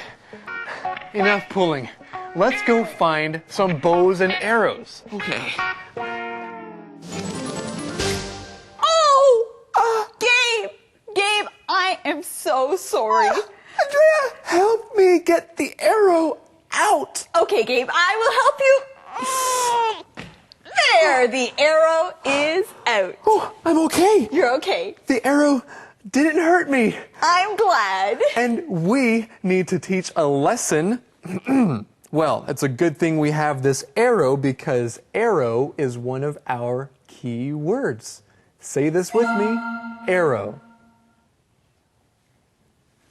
enough pulling. Let's go find some bows and arrows. Okay. Oh! Gabe, I am so sorry. Andrea, help me get the arrow out. Okay, Gabe, I will help you. There, the arrow is out. Oh, I'm okay. You're okay. The arrow didn't hurt me. I'm glad. And we need to teach a lesson. Well, it's a good thing we have this arrow because arrow is one of our key words. Say this with me. Arrow.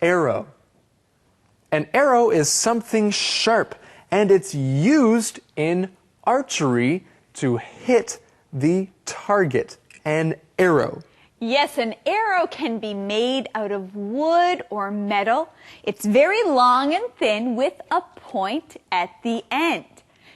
Arrow. An arrow is something sharp, and it's used in archery to hit the target. An arrow. Yes, an arrow can be made out of wood or metal. It's very long and thin with a point at the end.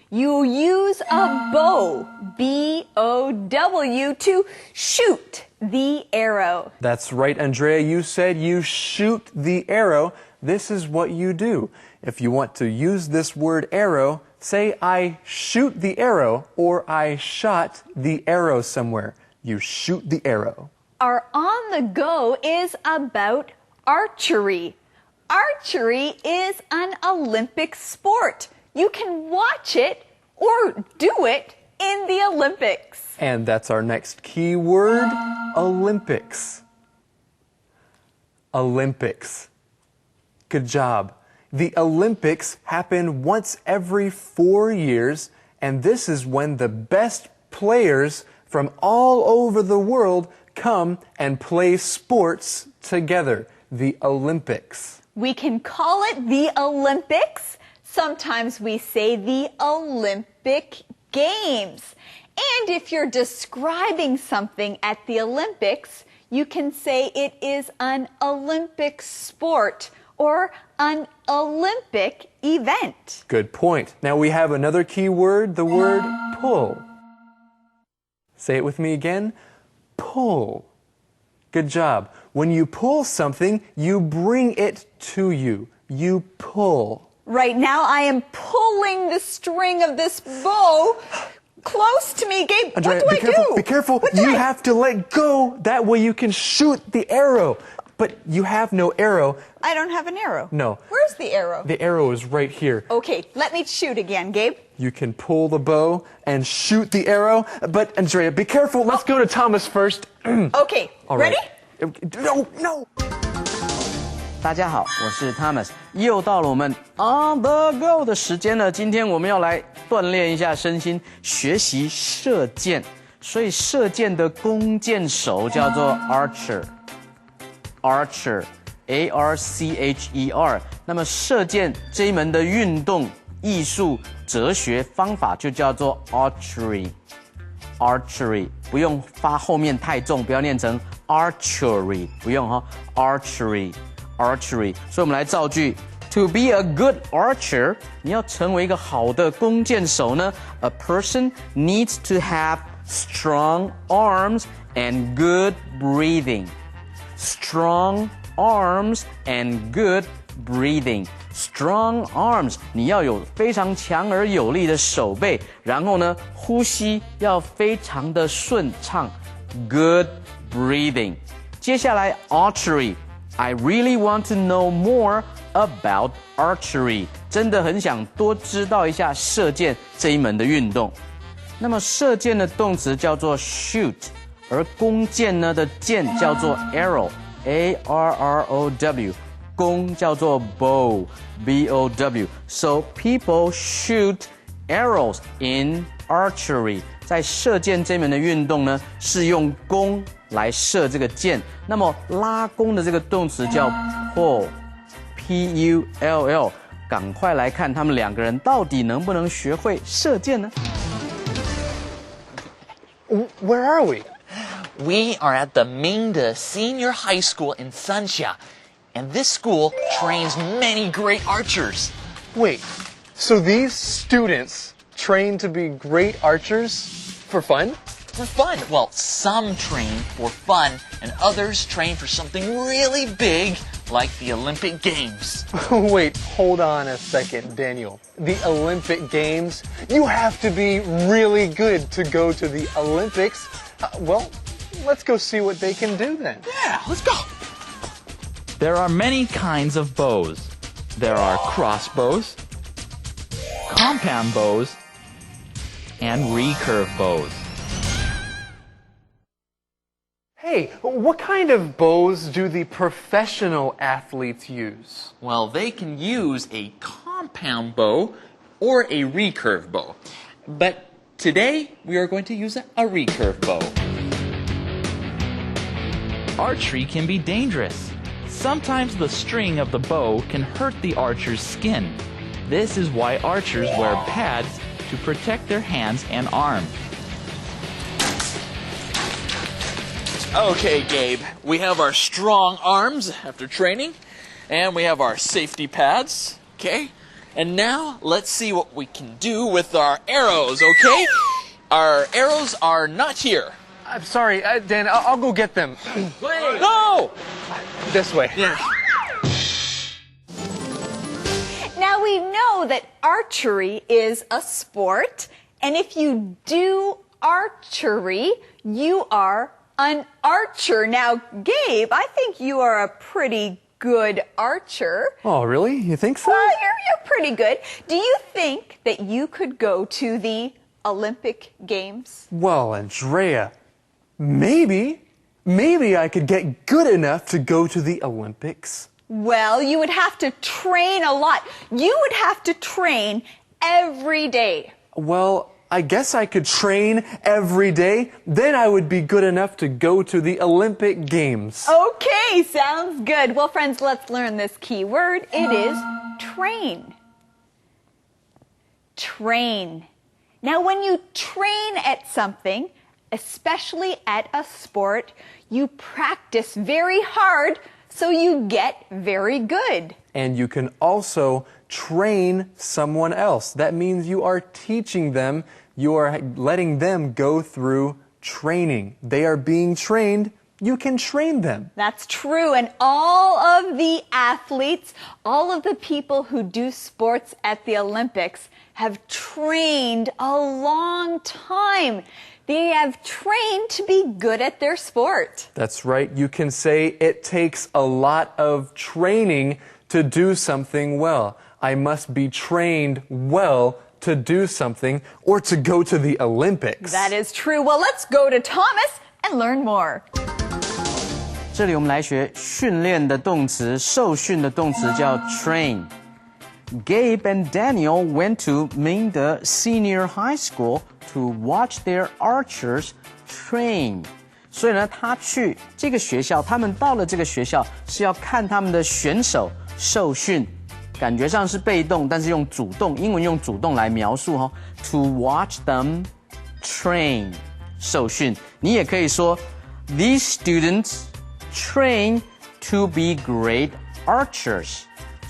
You use a bow, B-O-W, to shoot the arrow. That's right, Andrea. You said you shoot the arrow. This is what you do. If you want to use this word arrow, say I shoot the arrow or I shot the arrow somewhere. You shoot the arrow. Our On the Go is about archery. Archery is an Olympic sport. You can watch it or do it in the Olympics. And that's our next key word, Olympics. Olympics. Good job. The Olympics happen once every 4 years, and this is when the best players from all over the world come and play sports together. The Olympics. We can call it the Olympics. Sometimes we say the Olympic Games. And if you're describing something at the Olympics, you can say it is an Olympic sport or an Olympic event. Good point. Now we have another key word, the word pull. Say it with me again. Pull. Good job. When you pull something, you bring it to you. You pull. Right now I am pulling the string of this bow close to me. Gabe, Andrea, what do I do? Be careful. You have to let go. That way you can shoot the arrow. But you have no arrow. I don't have an arrow. No. Where's the arrow? The arrow is right here. Okay, let me shoot again, Gabe. You can pull the bow and shoot the arrow. But, Andrea, be careful. Let's go to Thomas first. Okay, All right. ready? No. 大家好，我是 Thomas， 又到了我们 On the Go 的时间了。今天我们要来锻炼一下身心，学习射箭。所以射箭的弓箭手叫做 archer， A-R-C-H-E-R。那么射箭这一门的运动、艺术、哲学方法就叫做 archery。不用发后面太重，不要念成 archery， 不用哈 archery。所以我们来造句 To be a good archer， 你要成为一个好的弓箭手呢 A person needs to have strong arms and good breathing. Strong arms and good breathing. Strong arms， 你要有非常强而有力的手背，然后呢，呼吸要非常的顺畅 Good breathing。接下来 archery。I really want to know more about archery. 真的很想多知道一下射箭这一门的运动。那么射箭的动词叫做 shoot， 而弓箭呢的箭叫做 arrow， A-R-R-O-W。弓叫做 bow， B-O-W。So people shoot arrows in archery. 在射箭这门的运动呢，是用弓来射这个箭。那么拉弓的这个动词叫 pull，P-U-L-L。赶快来看他们两个人到底能不能学会射箭呢 ？Where are we? We are at the Mingde Senior High School in Sanxia, and this school trains many great archers. Wait, so these students train to be great archers for fun? For fun. Well, some train for fun, and others train for something really big, like the Olympic Games. Wait, hold on a second, Daniel. The Olympic Games? You have to be really good to go to the Olympics. Well, let's go see what they can do then. Yeah, let's go. There are many kinds of bows. There are crossbows, compound bows, and recurve bows. Hey, what kind of bows do the professional athletes use? Well, they can use a compound bow or a recurve bow. But today, we are going to use a recurve bow. Archery can be dangerous. Sometimes the string of the bow can hurt the archer's skin. This is why archers wear pads to protect their hands and arms. Okay, Gabe, we have our strong arms after training, and we have our safety pads, okay? And now, let's see what we can do with our arrows, okay? Our arrows are not here. I'm sorry, Dan, I'll go get them. Wait. No! This way. Yeah. Now we know that archery is a sport, and if you do archery, you are an archer. Now, Gabe, I think you are a pretty good archer. Oh, really? You think so? Well, you're pretty good. Do you think that you could go to the Olympic Games? Well, Andrea, maybe I could get good enough to go to the Olympics. Well, you would have to train a lot. You would have to train every day. Well, I guess I could train every day. Then I would be good enough to go to the Olympic Games. Okay, sounds good. Well, friends, let's learn this key word. It is train. Train. Now, when you train at something, especially at a sport, you practice very hard so you get very good. And you can also train someone else. That means you are teaching them, you are letting them go through training. They are being trained, you can train them. That's true. And all of the athletes, all of the people who do sports at the Olympics have trained a long time. They have trained to be good at their sport. That's right. You can say it takes a lot of training to do something well. I must be trained well to do something or to go to the Olympics. That is true. Well, let's go to Thomas and learn more. 这里我们来学训练的动词，受训的动词叫 train。Gabe and Daniel went to Mingde Senior High School to watch their archers train. 所以呢，他去这个学校，他们到了这个学校是要看他们的选手受训，感觉上是被动，但是用主动，英文用主动来描述哦。To watch them train， 受训。你也可以说 These students train to be great archers。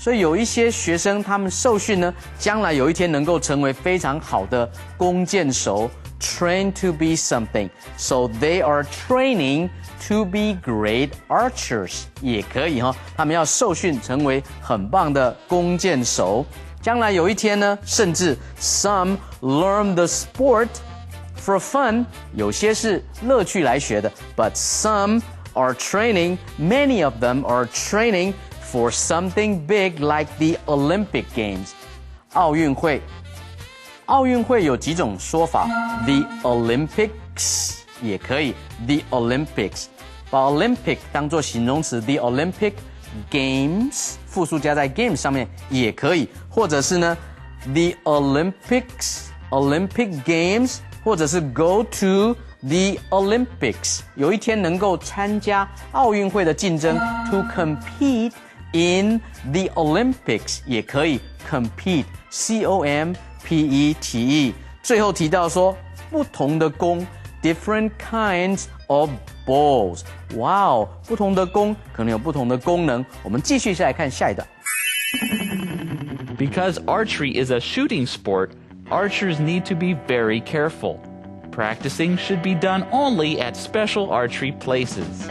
所以有一些学生，他们受训呢，将来有一天能够成为非常好的弓箭手 ，train to be something. So they are training to be great archers. 也可以哈，他们要受训成为很棒的弓箭手。将来有一天呢，甚至 some learn the sport for fun. 有些是乐趣来学的 ，but some are training. Many of them are training.For something big like the Olympic Games， 奥运会。奥运会有几种说法 ，the Olympics 也可以 ，the Olympics， 把 Olympic 当作形容词 ，the Olympic Games 复数加在 Games 上面也可以，或者是呢 ，the Olympic Games， 或者是 go to。The Olympics 有一天能够参加奥运会的竞争 to compete in the Olympics 也可以 compete C-O-M-P-E-T-E 最后提到说不同的弓 different kinds of balls 哇哦不同的弓可能有不同的功能我们继续来看下一段 Because archery is a shooting sport, archers need to be very careful.Practicing should be done only at special archery places.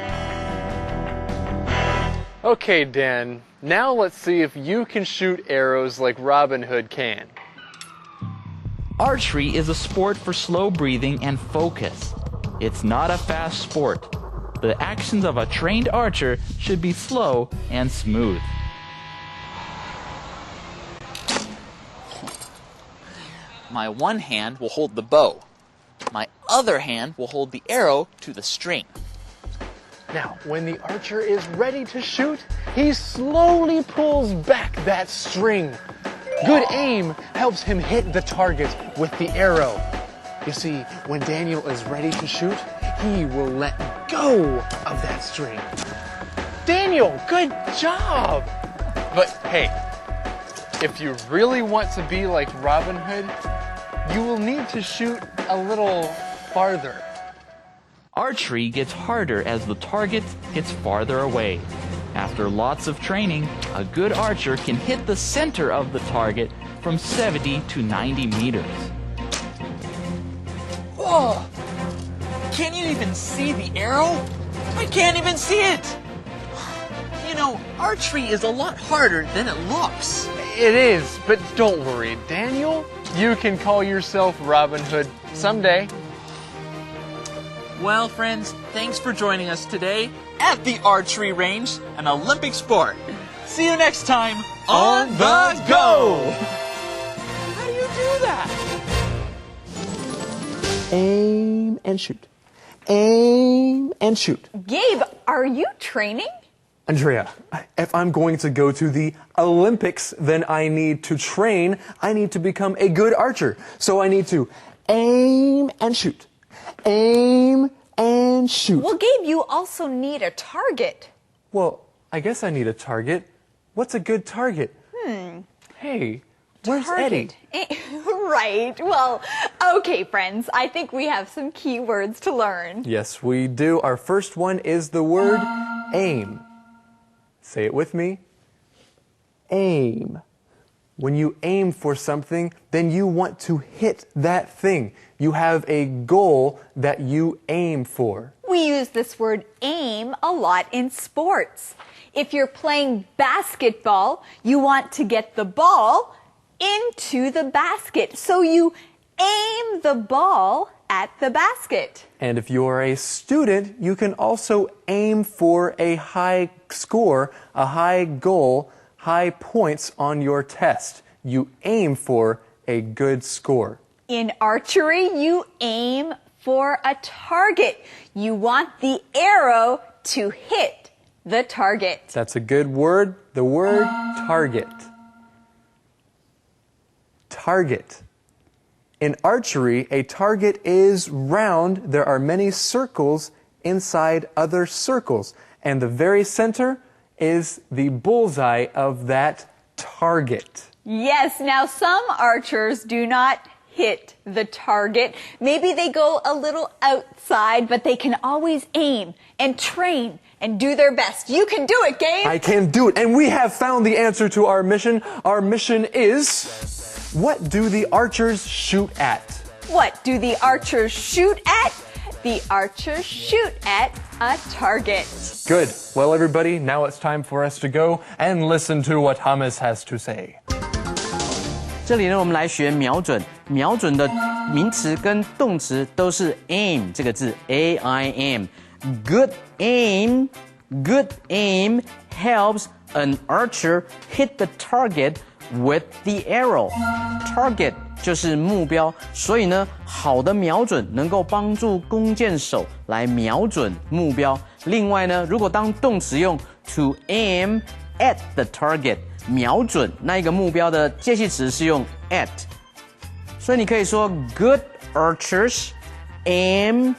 Okay, Dan, now let's see if you can shoot arrows like Robin Hood can. Archery is a sport for slow breathing and focus. It's not a fast sport. The actions of a trained archer should be slow and smooth. My one hand will hold the bow.My other hand will hold the arrow to the string. Now, when the archer is ready to shoot, he slowly pulls back that string. Good aim helps him hit the target with the arrow. You see, when Daniel is ready to shoot, he will let go of that string. Daniel, good job! But hey, if you really want to be like Robin Hood,You will need to shoot a little farther. Archery gets harder as the target gets farther away. After lots of training, a good archer can hit the center of the target from 70 to 90 meters. Whoa! Can you even see the arrow? I can't even see it! You know, archery is a lot harder than it looks. It is, but don't worry, Daniel.You can call yourself Robin Hood someday. Well, friends, thanks for joining us today at the archery range, an Olympic sport. See you next time on The Go! How do you do that? Aim and shoot. Aim and shoot. Gabe, are you training?Andrea, if I'm going to go to the Olympics, then I need to train. I need to become a good archer. So I need to Aim and shoot. Aim and shoot. Well, Gabe, you also need a target. Well, I guess I need a target. What's a good target? Hey, where's Target. Eddie? Right. Well, okay, friends. I think we have some key words to learn. Yes, we do. Our first one is the word aim. Say it with me. Aim. When you aim for something, then you want to hit that thing. You have a goal that you aim for. We use this word aim a lot in sports. If you're playing basketball, you want to get the ball into the basket. So you aim the ball at the basket. And if you're a student, you can also aim for a high score, a high goal, high points on your test. You aim for a good score. In archery, you aim for a target. You want the arrow to hit the target. That's a good word, the word target. Target. In archery, a target is round. There are many circles inside other circles. And the very center is the bullseye of that target. Yes, now some archers do not hit the target. Maybe they go a little outside, but they can always aim and train and do their best. You can do it, Gabe. I can do it. And we have found the answer to our mission. Our mission is, what do the archers shoot at? What do the archers shoot at? The archers shoot at a target. Good. Well, everybody, now it's time for us to go and listen to what Thomas has to say. 这里呢，我们来学瞄准。瞄准的名词跟动词都是 aim 这个字 ，A-I-M。Good aim, good aim helps an archer hit the target with the arrow. Target 就是目标，所以呢，好的瞄准能够帮助弓箭手来瞄准目标。另外呢，如果当动词用 to aim at the target。瞄准那一个目标的介系词是用 at， 所以你可以说 good archers aim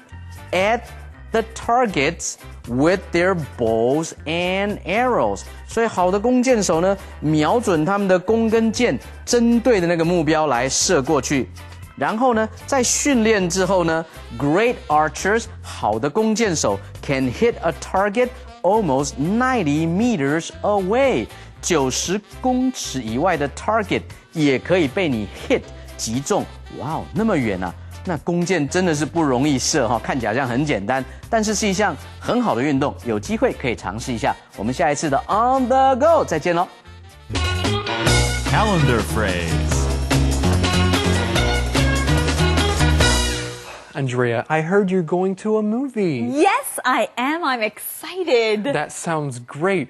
at the targets with their bows and arrows。所以好的弓箭手呢，瞄准他们的弓跟箭，针对的那个目标来射过去。然后呢，在训练之后呢 ，great archers 好的弓箭手 can hit a target almost 90 meters away。90公尺以外的 target 也可以被你 hit 击中，哇哦，那么远啊！那弓箭真的是不容易射哈，看起来好像很简单，但是是一项很好的运动，有机会可以尝试一下。我们下一次的 On the Go 再见喽。Calendar phrase. Andrea, I heard you're going to a movie. Yes, I am. I'm excited. That sounds great.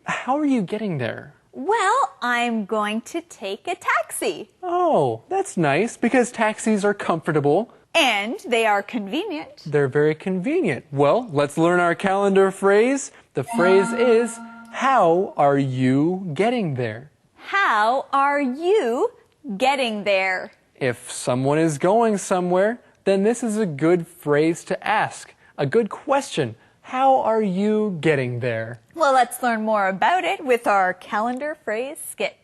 How are you getting there? Well, I'm going to take a taxi. Oh, that's nice because taxis are comfortable. And they are convenient. They're very convenient. Well, let's learn our calendar phrase. The phrase is, how are you getting there? How are you getting there? If someone is going somewhere, then this is a good phrase to ask. A good question. How are you getting there? Well, let's learn more about it with our calendar phrase skit.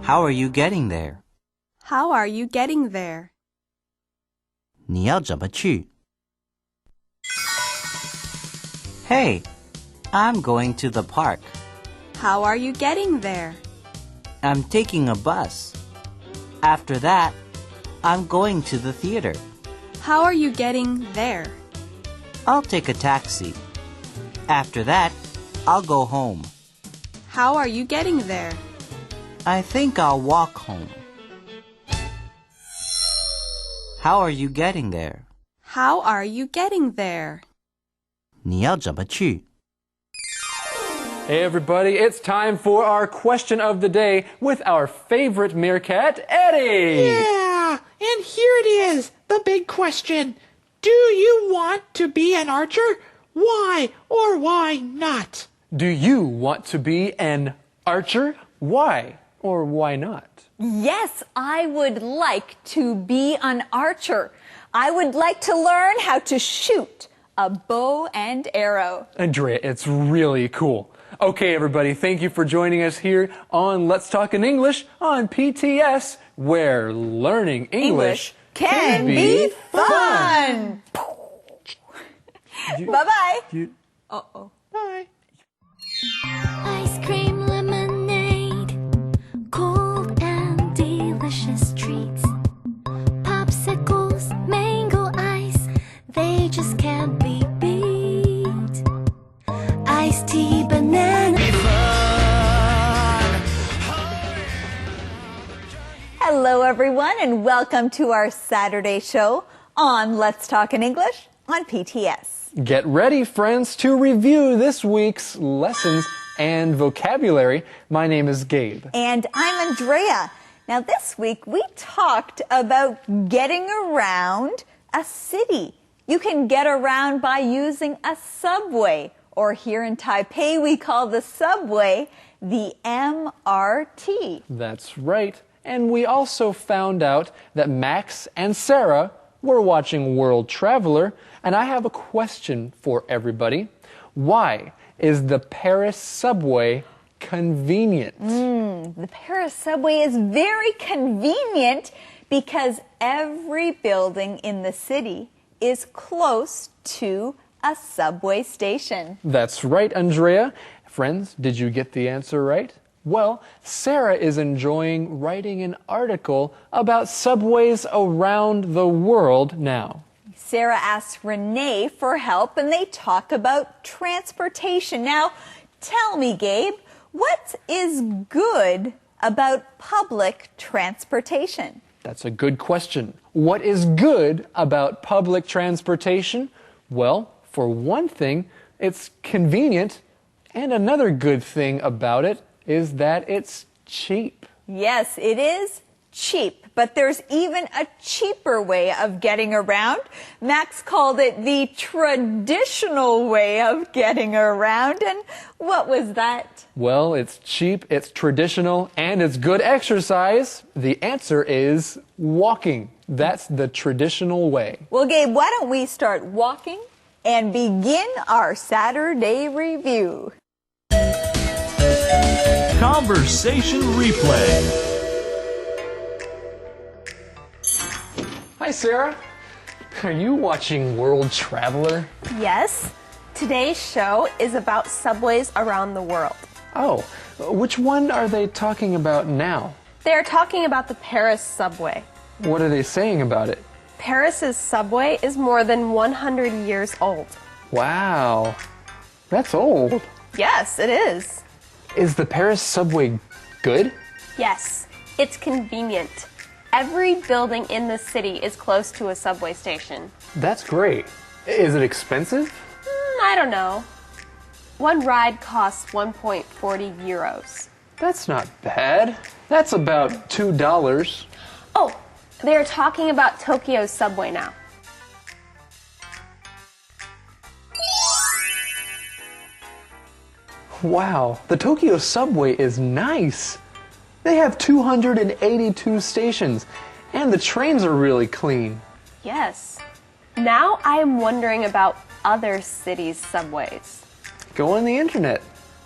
How are you getting there? How are you getting there? 你要怎么去? Hey, I'm going to the park. How are you getting there? I'm taking a bus. After that, I'm going to the theater. How are you getting there? I'll take a taxi. After that, I'll go home. How are you getting there? I think I'll walk home. How are you getting there? How are you getting there? 你要怎么去? Hey everybody, it's time for our question of the day with our favorite meerkat, Eddie! Yeah, and here it is, the big question. Do you want to be an archer? Why or why not? Do you want to be an archer? Why or why not? Yes, I would like to be an archer. I would like to learn how to shoot a bow and arrow. Andrea, it's really cool. Okay, everybody, thank you for joining us here on Let's Talk in English on PTS, where learning English can be fun. Bye-bye. Uh-oh. Bye. Ice cream lemonade, cold and delicious treats. Popsicles, mango ice, they just can't be beat. Iced tea, banana. Hello, everyone, and welcome to our Saturday show on Let's Talk in English on PTS. Get ready, friends, to review this week's lessons and vocabulary. My name is Gabe. And I'm Andrea. Now, this week we talked about getting around a city. You can get around by using a subway, or here in Taipei we call the subway the MRT. That's right. And we also found out that Max and Sarah were watching World Traveler, and I have a question for everybody. Why is the Paris subway convenient? The Paris subway is very convenient because every building in the city is close to a subway station. That's right, Andrea. Friends, did you get the answer right? Well, Sarah is enjoying writing an article about subways around the world now. Sarah asks Renee for help, and they talk about transportation. Now, tell me, Gabe, what is good about public transportation? That's a good question. What is good about public transportation? Well, for one thing, it's convenient, and another good thing about it is that it's cheap. Yes, it is cheap, but there's even a cheaper way of getting around. Max called it the traditional way of getting around, and what was that? Well, it's cheap, it's traditional, and it's good exercise. The answer is walking. That's the traditional way. Well, Gabe, why don't we start walking and begin our Saturday review? Conversation replay. Hi, Sarah. Are you watching World Traveler? Yes. Today's show is about subways around the world. Oh, which one are they talking about now? They're talking about the Paris subway. What are they saying about it? Paris's subway is more than 100 years old. Wow, that's old. Yes, it is. Is the Paris subway good? Yes, it's convenient. Every building in the city is close to a subway station. That's great. Is it expensive? I don't know. One ride costs 1.40 euros. That's not bad. That's about $2. Oh, they are talking about Tokyo's subway now. Wow, the Tokyo subway is nice. They have 282 stations, and the trains are really clean. Yes. Now I am wondering about other cities' subways. Go on the internet.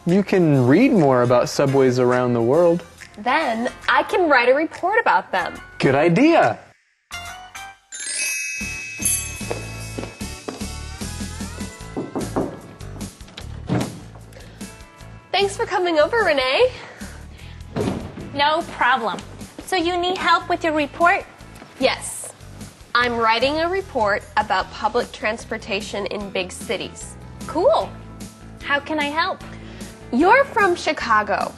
You can read more about subways around the world. Then I can write a report about them. Good idea. Thanks for coming over, Renee. No problem. So you need help with your report? Yes. I'm writing a report about public transportation in big cities. Cool. How can I help? You're from Chicago.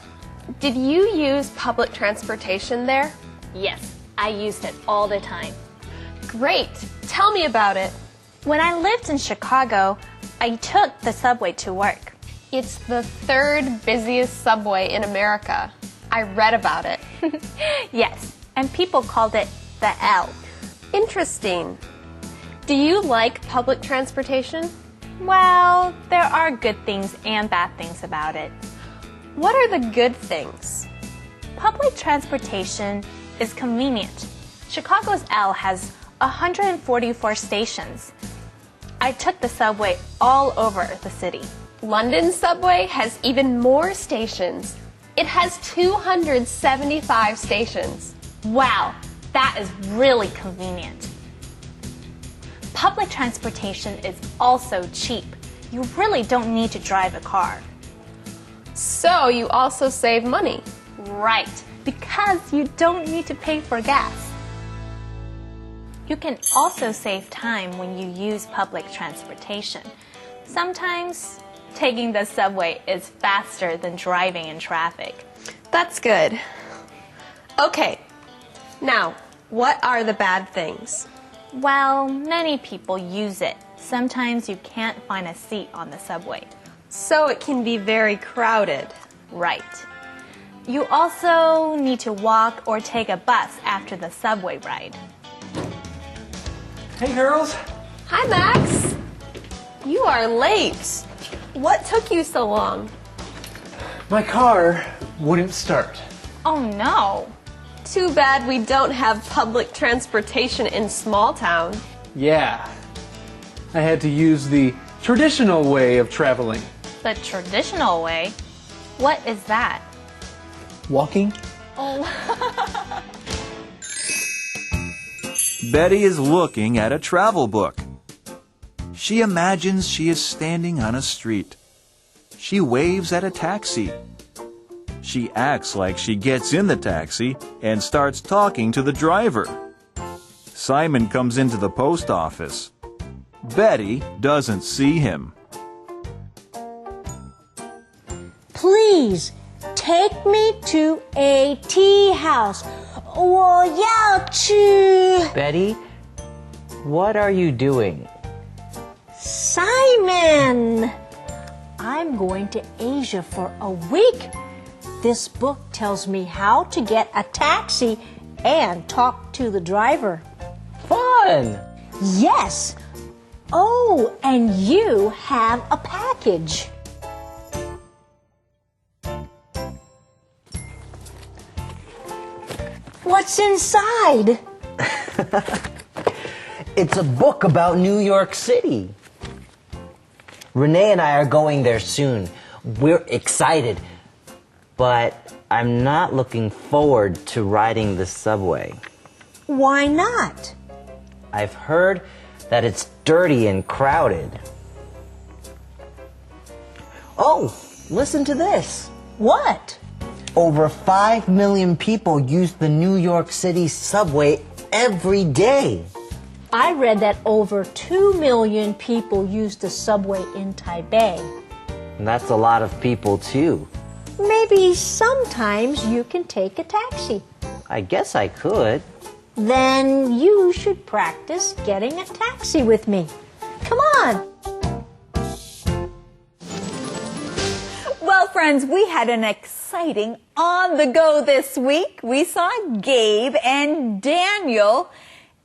Did you use public transportation there? Yes, I used it all the time. Great. Tell me about it. When I lived in Chicago, I took the subway to work. It's the third busiest subway in America. I read about it. Yes, and people called it the L. Interesting. Do you like public transportation? Well, there are good things and bad things about it. What are the good things? Public transportation is convenient. Chicago's L has 144 stations. I took the subway all over the city. London's subway has even more stations. It has 275 stations. Wow, that is really convenient. Public transportation is also cheap. You really don't need to drive a car. So you also save money. Right, because you don't need to pay for gas. You can also save time when you use public transportation. Sometimes taking the subway is faster than driving in traffic. That's good. Okay, now, what are the bad things? Well, many people use it. Sometimes you can't find a seat on the subway. So it can be very crowded. Right. You also need to walk or take a bus after the subway ride. Hey, girls. Hi, Max. You are late. What took you so long? My car wouldn't start. Oh, no. Too bad we don't have public transportation in small town. Yeah. I had to use the traditional way of traveling. The traditional way? What is that? Walking? Oh. Betty is looking at a travel book. She imagines she is standing on a street. She waves at a taxi. She acts like she gets in the taxi and starts talking to the driver. Simon comes into the post office. Betty doesn't see him. Please take me to a tea house. 我要去 Betty, what are you doing? Simon! I'm going to Asia for a week. This book tells me how to get a taxi and talk to the driver. Fun! Yes. Oh, and you have a package. What's inside? It's a book about New York City. Renee and I are going there soon. We're excited. But I'm not looking forward to riding the subway. Why not? I've heard that it's dirty and crowded. Oh, listen to this. What? Over 5 million people use the New York City subway every day. I read that over 2 million people use the subway in Taipei. And that's a lot of people, too. Maybe sometimes you can take a taxi. I guess I could. Then you should practice getting a taxi with me. Come on. Well, friends, we had an exciting On the Go this week. We saw Gabe and Daniel,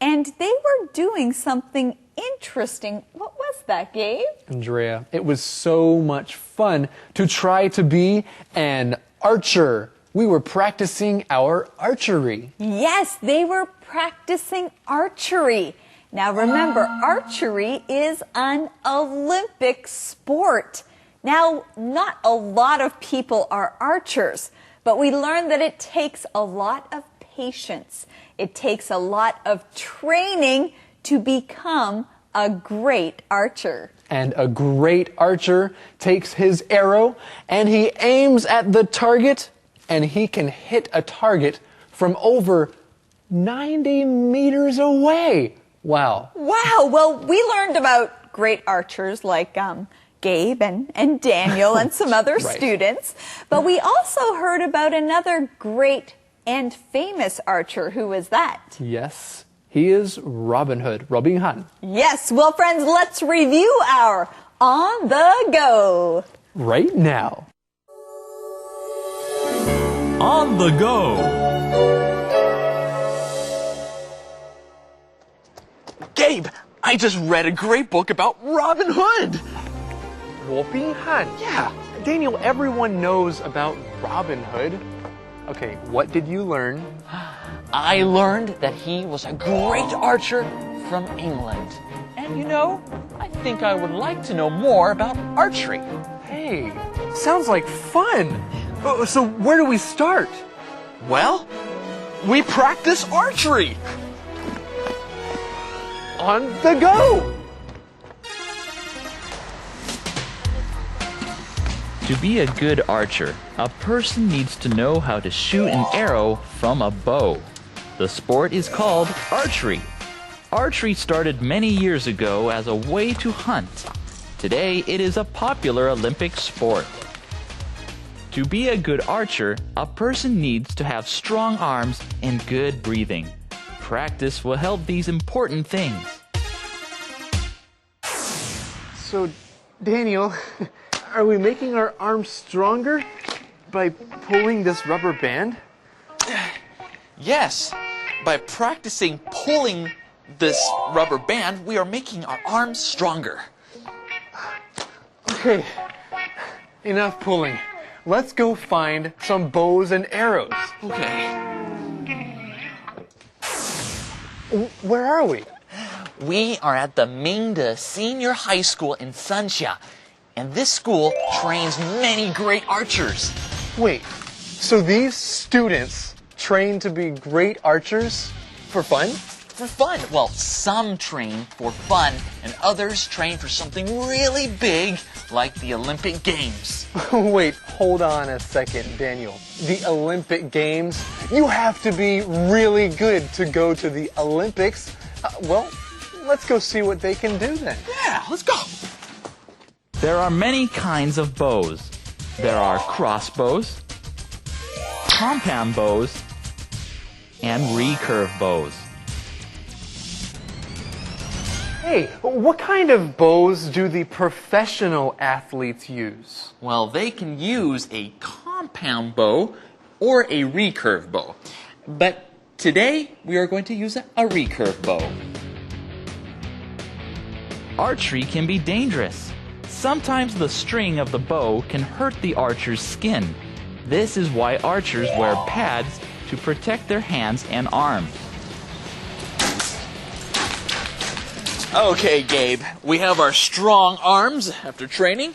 and they were doing something interesting. What was that, Gabe? Andrea, it was so much fun to try to be an archer. We were practicing our archery. Yes, they were practicing archery. Now remember, archery is an Olympic sport. Now, not a lot of people are archers, but we learned that it takes a lot of patience. It takes a lot of training to become a great archer. And a great archer takes his arrow and he aims at the target, and he can hit a target from over 90 meters away. Wow. Wow. Well, we learned about great archers like Gabe and Daniel and some other Right. students. But we also heard about another great and famous archer. Who was that? Yes, he is Robin Hood, Robin Han. Yes. Well, friends, let's review our On the Go. Right now. On the go. Gabe, I just read a great book about Robin Hood. Robin Han. Yeah. Daniel, everyone knows about Robin Hood. Okay, what did you learn? I learned that he was a great archer from England. And you know, I think I would like to know more about archery. Hey, sounds like fun. So where do we start? Well, we practice archery. On the go! To be a good archer, a person needs to know how to shoot an arrow from a bow. The sport is called archery. Archery started many years ago as a way to hunt. Today, it is a popular Olympic sport. To be a good archer, a person needs to have strong arms and good breathing. Practice will help these important things. So, Daniel, are we making our arms stronger by pulling this rubber band? Yes, by practicing pulling this rubber band, we are making our arms stronger. Okay, enough pulling. Let's go find some bows and arrows. Okay. Where are we? We are at the Mingde Senior High School in Sanxia, and this school trains many great archers. Wait, so these students train to be great archers for fun? For fun. Well, some train for fun, and others train for something really big, like the Olympic Games. Wait, hold on a second, Daniel. The Olympic Games? You have to be really good to go to the Olympics. Well, let's go see what they can do then. Yeah, let's go. There are many kinds of bows. There are crossbows, compound bows, and recurve bows. Hey, what kind of bows do the professional athletes use? Well, they can use a compound bow or a recurve bow. But today, we are going to use a recurve bow. Archery can be dangerous. Sometimes the string of the bow can hurt the archer's skin. This is why archers wear pads to protect their hands and arms. Okay, Gabe, we have our strong arms after training,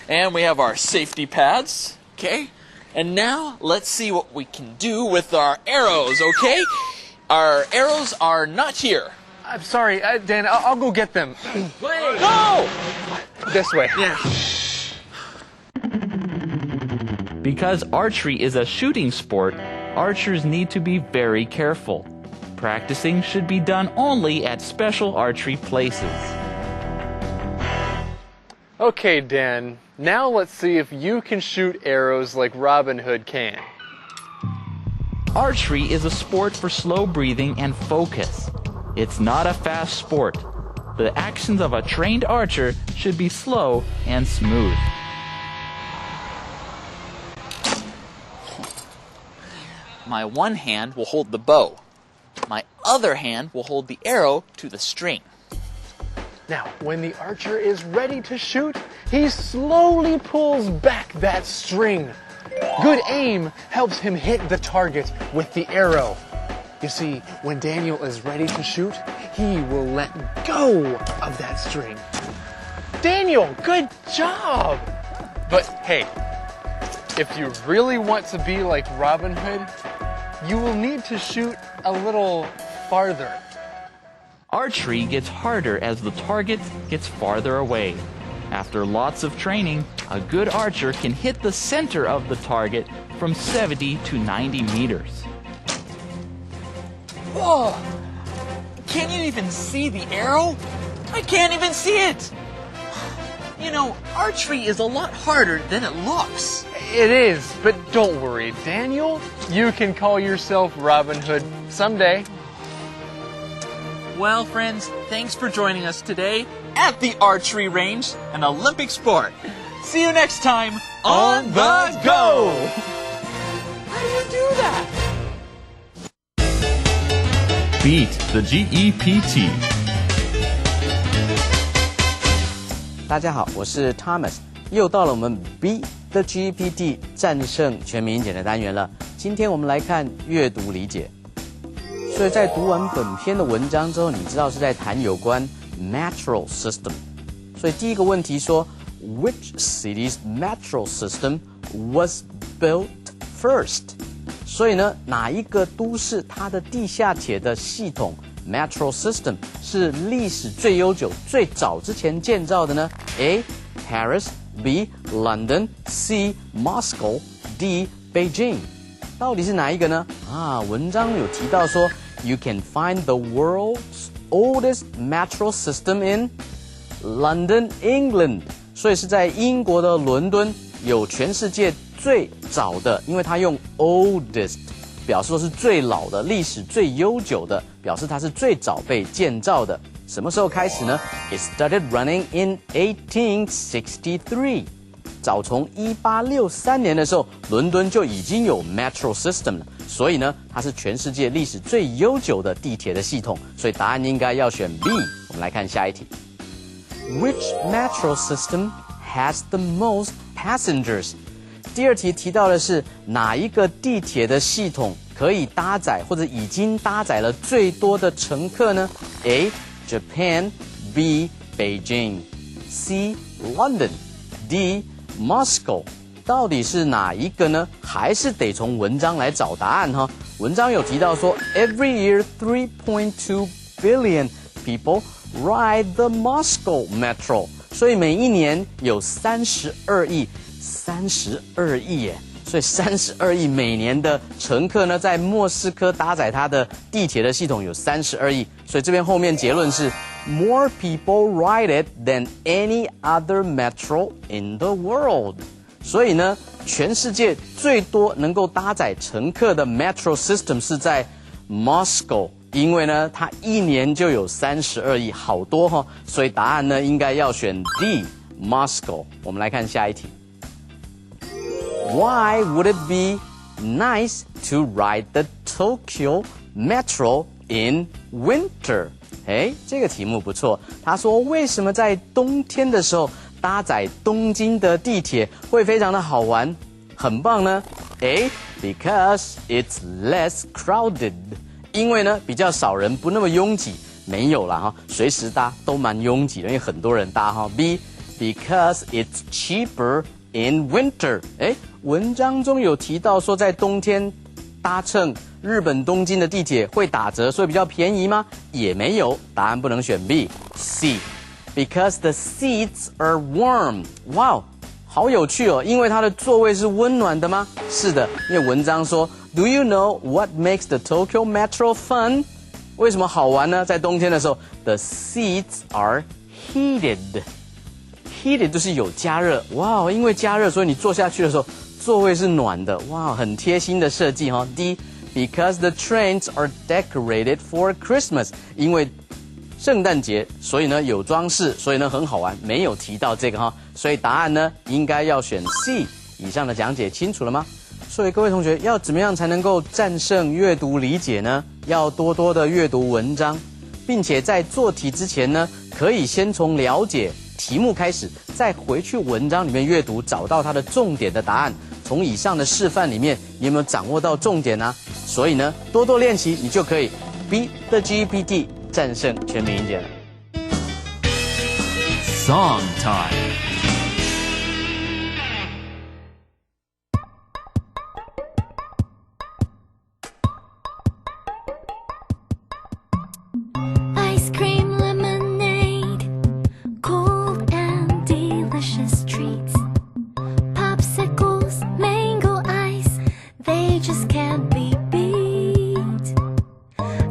and we have our safety pads, okay? And now, let's see what we can do with our arrows, okay? Our arrows are not here. I'm sorry, Dan, I'll go get them. Wait! No! This way. Yeah. Because archery is a shooting sport, archers need to be very careful. Practicing should be done only at special archery places. Okay, Dan, now let's see if you can shoot arrows like Robin Hood can. Archery is a sport for slow breathing and focus. It's not a fast sport. The actions of a trained archer should be slow and smooth. My one hand will hold the bow. My other hand will hold the arrow to the string. Now, when the archer is ready to shoot, he slowly pulls back that string. Good aim helps him hit the target with the arrow. You see, when Daniel is ready to shoot, he will let go of that string. Daniel, good job! But hey, if you really want to be like Robin Hood, you will need to shoot a little farther. Archery gets harder as the target gets farther away. After lots of training, a good archer can hit the center of the target from 70 to 90 meters. Whoa! Can you even see the arrow? I can't even see it! You know, archery is a lot harder than it looks. It is, but don't worry, Daniel. You can call yourself Robin Hood someday. Well, friends, thanks for joining us today at the archery range, an Olympic sport. See you next time on The Go! How do you do that? Beat the GEPT. 大家好，我是 Thomas， 又到了我们 Beat the GPT 战胜全民英检的单元了。今天我们来看阅读理解。所以在读完本篇的文章之后，你知道是在谈有关 metro system。所以第一个问题说 ，Which city's metro system was built first？ 所以呢，哪一个都市它的地下铁的系统 metro system 是历史最悠久、最早之前建造的呢 ？A. Paris B. London C. Moscow D. Beijing。到底是哪一个呢？文章有提到说 ，You can find the world's oldest metro system in London, England。所以是在英国的伦敦有全世界最早的，因为它用 oldest 表示说是最老的、历史最悠久的，表示它是最早被建造的。什么时候开始呢 ？It started running in 1863。早从1863年的时候，伦敦就已经有 metro system 了，所以呢，它是全世界历史最悠久的地铁的系统，所以答案应该要选 B。我们来看下一题 ，Which metro system has the most passengers？ 第二题提到的是哪一个地铁的系统可以搭载或者已经搭载了最多的乘客呢 ？A. Japan B. Beijing C. London D. Moscow。 到底是哪一个呢？还是得从文章来找答案哈。文章有提到说 ，Every year 3.2 billion people ride the Moscow Metro， 所以每一年有32亿耶。所以32亿每年的乘客呢，在莫斯科搭载它的地铁的系统有32亿，所以这边后面结论是 more people ride it than any other metro in the world。所以呢，全世界最多能够搭载乘客的 metro system 是在 Moscow， 因为呢，它一年就有32亿，好多哈，所以答案呢应该要选 D Moscow。我们来看下一题。Why would it be nice to ride the Tokyo Metro in winter？ 这个题目不错。他说，为什么在冬天的时候搭载东京的地铁会非常的好玩，很棒呢 ？A. Because it's less crowded， 因为呢比较少人，不那么拥挤。没有啦哈，随时搭都蛮拥挤的，因为很多人搭哈。B. Because it's cheaper in winter， 文章中有提到说在冬天搭乘日本东京的地铁会打折，所以比较便宜吗？也没有，答案不能选 B。C。Because the seats are warm。 哇，好有趣哦！因为它的座位是温暖的吗？是的，因为文章说 ，Do you know what makes the Tokyo Metro fun？ 为什么好玩呢？在冬天的时候 ，the seats are heated。heated 就是有加热，哇，因为加热，所以你坐下去的时候，座位是暖的，哇，很贴心的设计哈。D。Because the trains are decorated for Christmas， 因为圣诞节，所以呢有装饰，所以呢很好玩，没有提到这个哈，所以答案呢应该要选 C。以上的讲解清楚了吗？所以各位同学要怎么样才能够战胜阅读理解呢？要多多的阅读文章，并且在做题之前呢，可以先从了解题目开始，再回去文章里面阅读，找到它的重点的答案。从以上的示范里面，你有没有掌握到重点呢？所以呢，多多练习，你就可以 beat the GPT。战胜全民英检了。Song time. Ice cream lemonade, cold and delicious treats. Popsicles, mango ice, they just can't be beat.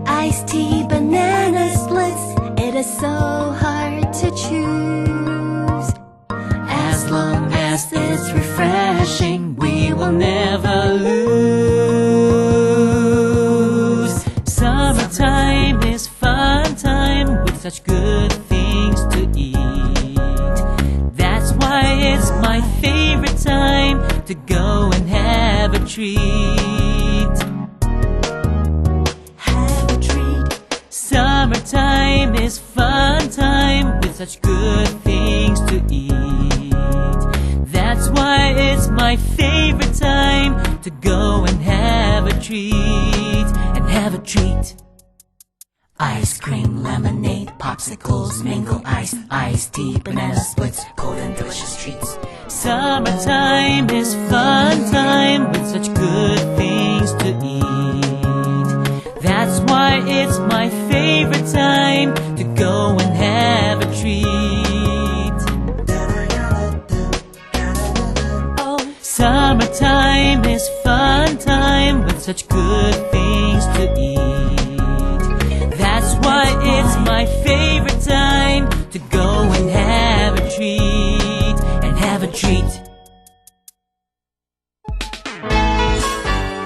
Iced tea, banana splits, it is so hard to choose. As long as it's refreshing, we will never lose. Summertime is fun time with such good things to eat. That's why it's my favorite time to go and have a treat. Summertime is fun time with such good things to eat. That's why it's my favorite time to go and have treat. Ice cream, lemonade, popsicles, mango ice, iced tea, banana splits, cold and delicious treats. Summertime is fun time with such good things to eat. That's why it's my favorite time to go and have a treat. Oh, summertime is fun time with such good things to eat. That's why it's my favorite time to go and have a treat, and have a treat.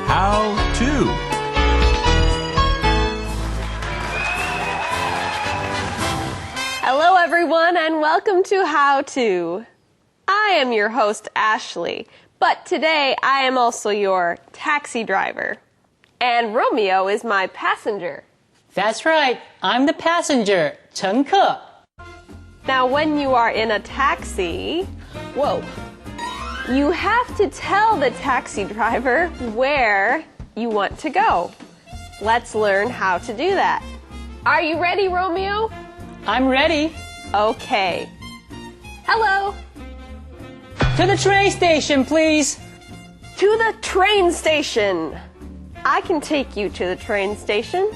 How to. Hello, everyone, and welcome to How To. I am your host, Ashley, but today I am also your taxi driver, and Romeo is my passenger. That's right, I'm the passenger, 乘客. Now, when you are in a taxi, you have to tell the taxi driver where you want to go. Let's learn how to do that. Are you ready, Romeo? I'm ready. Okay. Hello. To the train station, please. To the train station. I can take you to the train station.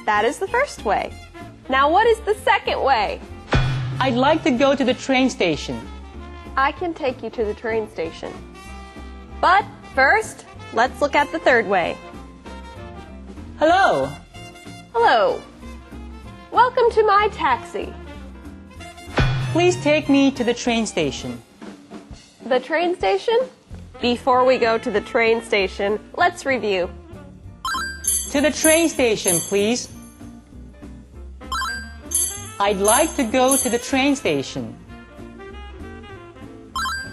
That is the first way. Now, what is the second way? I'd like to go to the train station. I can take you to the train station. But first, let's look at the third way. Hello. Hello. Welcome to my taxi. Please take me to the train station. The train station? Before we go to the train station, let's review. To the train station, please. I'd like to go to the train station.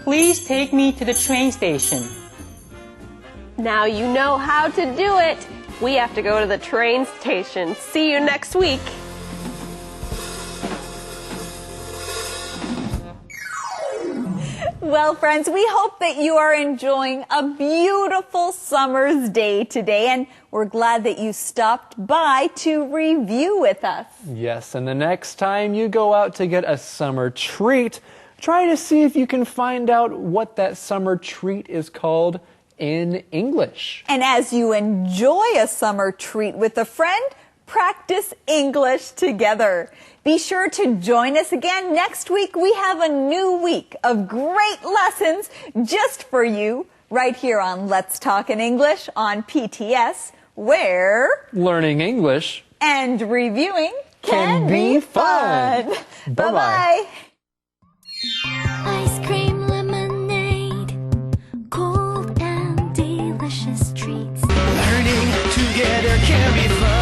Please take me to the train station. Now you know how to do it. We have to go to the train station. See you next week. Well, friends, we hope that you are enjoying a beautiful summer's day today, and we're glad that you stopped by to review with us. Yes, and the next time you go out to get a summer treat, try to see if you can find out what that summer treat is called in English. And as you enjoy a summer treat with a friend, practice English together. Be sure to join us again next week. We have a new week of great lessons just for you right here on Let's Talk in English on PTS, where learning English and reviewing can be fun. Bye-bye. Ice cream, lemonade, cold and delicious treats. Learning together can be fun.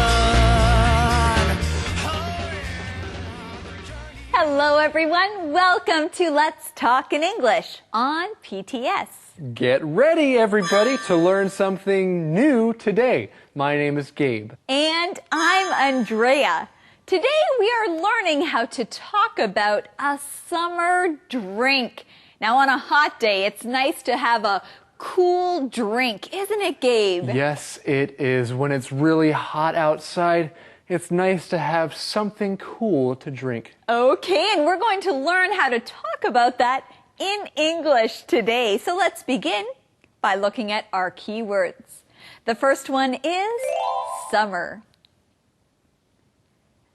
Hello, everyone. Welcome to Let's Talk in English on PTS. Get ready, everybody, to learn something new today. My name is Gabe. And I'm Andrea. Today we are learning how to talk about a summer drink. Now, on a hot day, it's nice to have a cool drink, isn't it, Gabe? Yes, it is. When it's really hot outside, it's nice to have something cool to drink. Okay, and we're going to learn how to talk about that in English today. So let's begin by looking at our keywords. The first one is summer.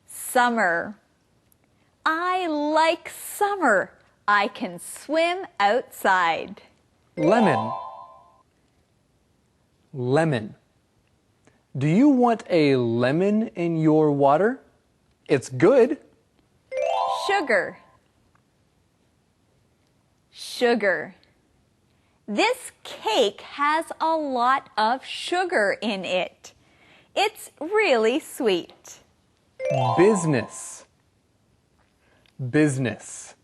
Summer. I like summer. I can swim outside. Lemon. Lemon. Do you want a lemon in your water? It's good. Sugar. Sugar. This cake has a lot of sugar in it. It's really sweet. Business. Business.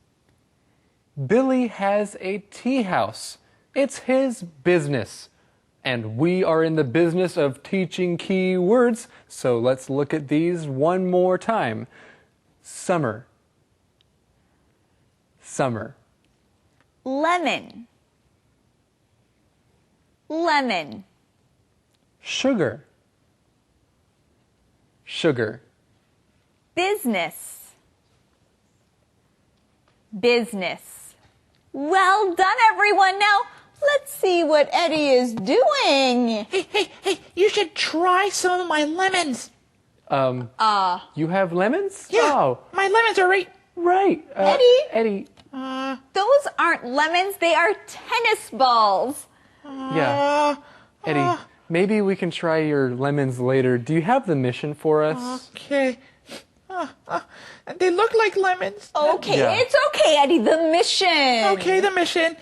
Billy has a tea house. It's his business. And we are in the business of teaching key words, so let's look at these one more time. Summer. Summer. Lemon. Lemon. Sugar. Sugar. Business. Business. Well done, everyone. Now, let's see what Eddie is doing. Hey, you should try some of my lemons. You have lemons? Yeah, Oh, my lemons are right. Eddie? Eddie. Those aren't lemons, they are tennis balls. Yeah. Eddie, maybe we can try your lemons later. Do you have the mission for us? Okay. They look like lemons. Okay, Yeah. it's okay, Eddie. The mission. Okay, the mission.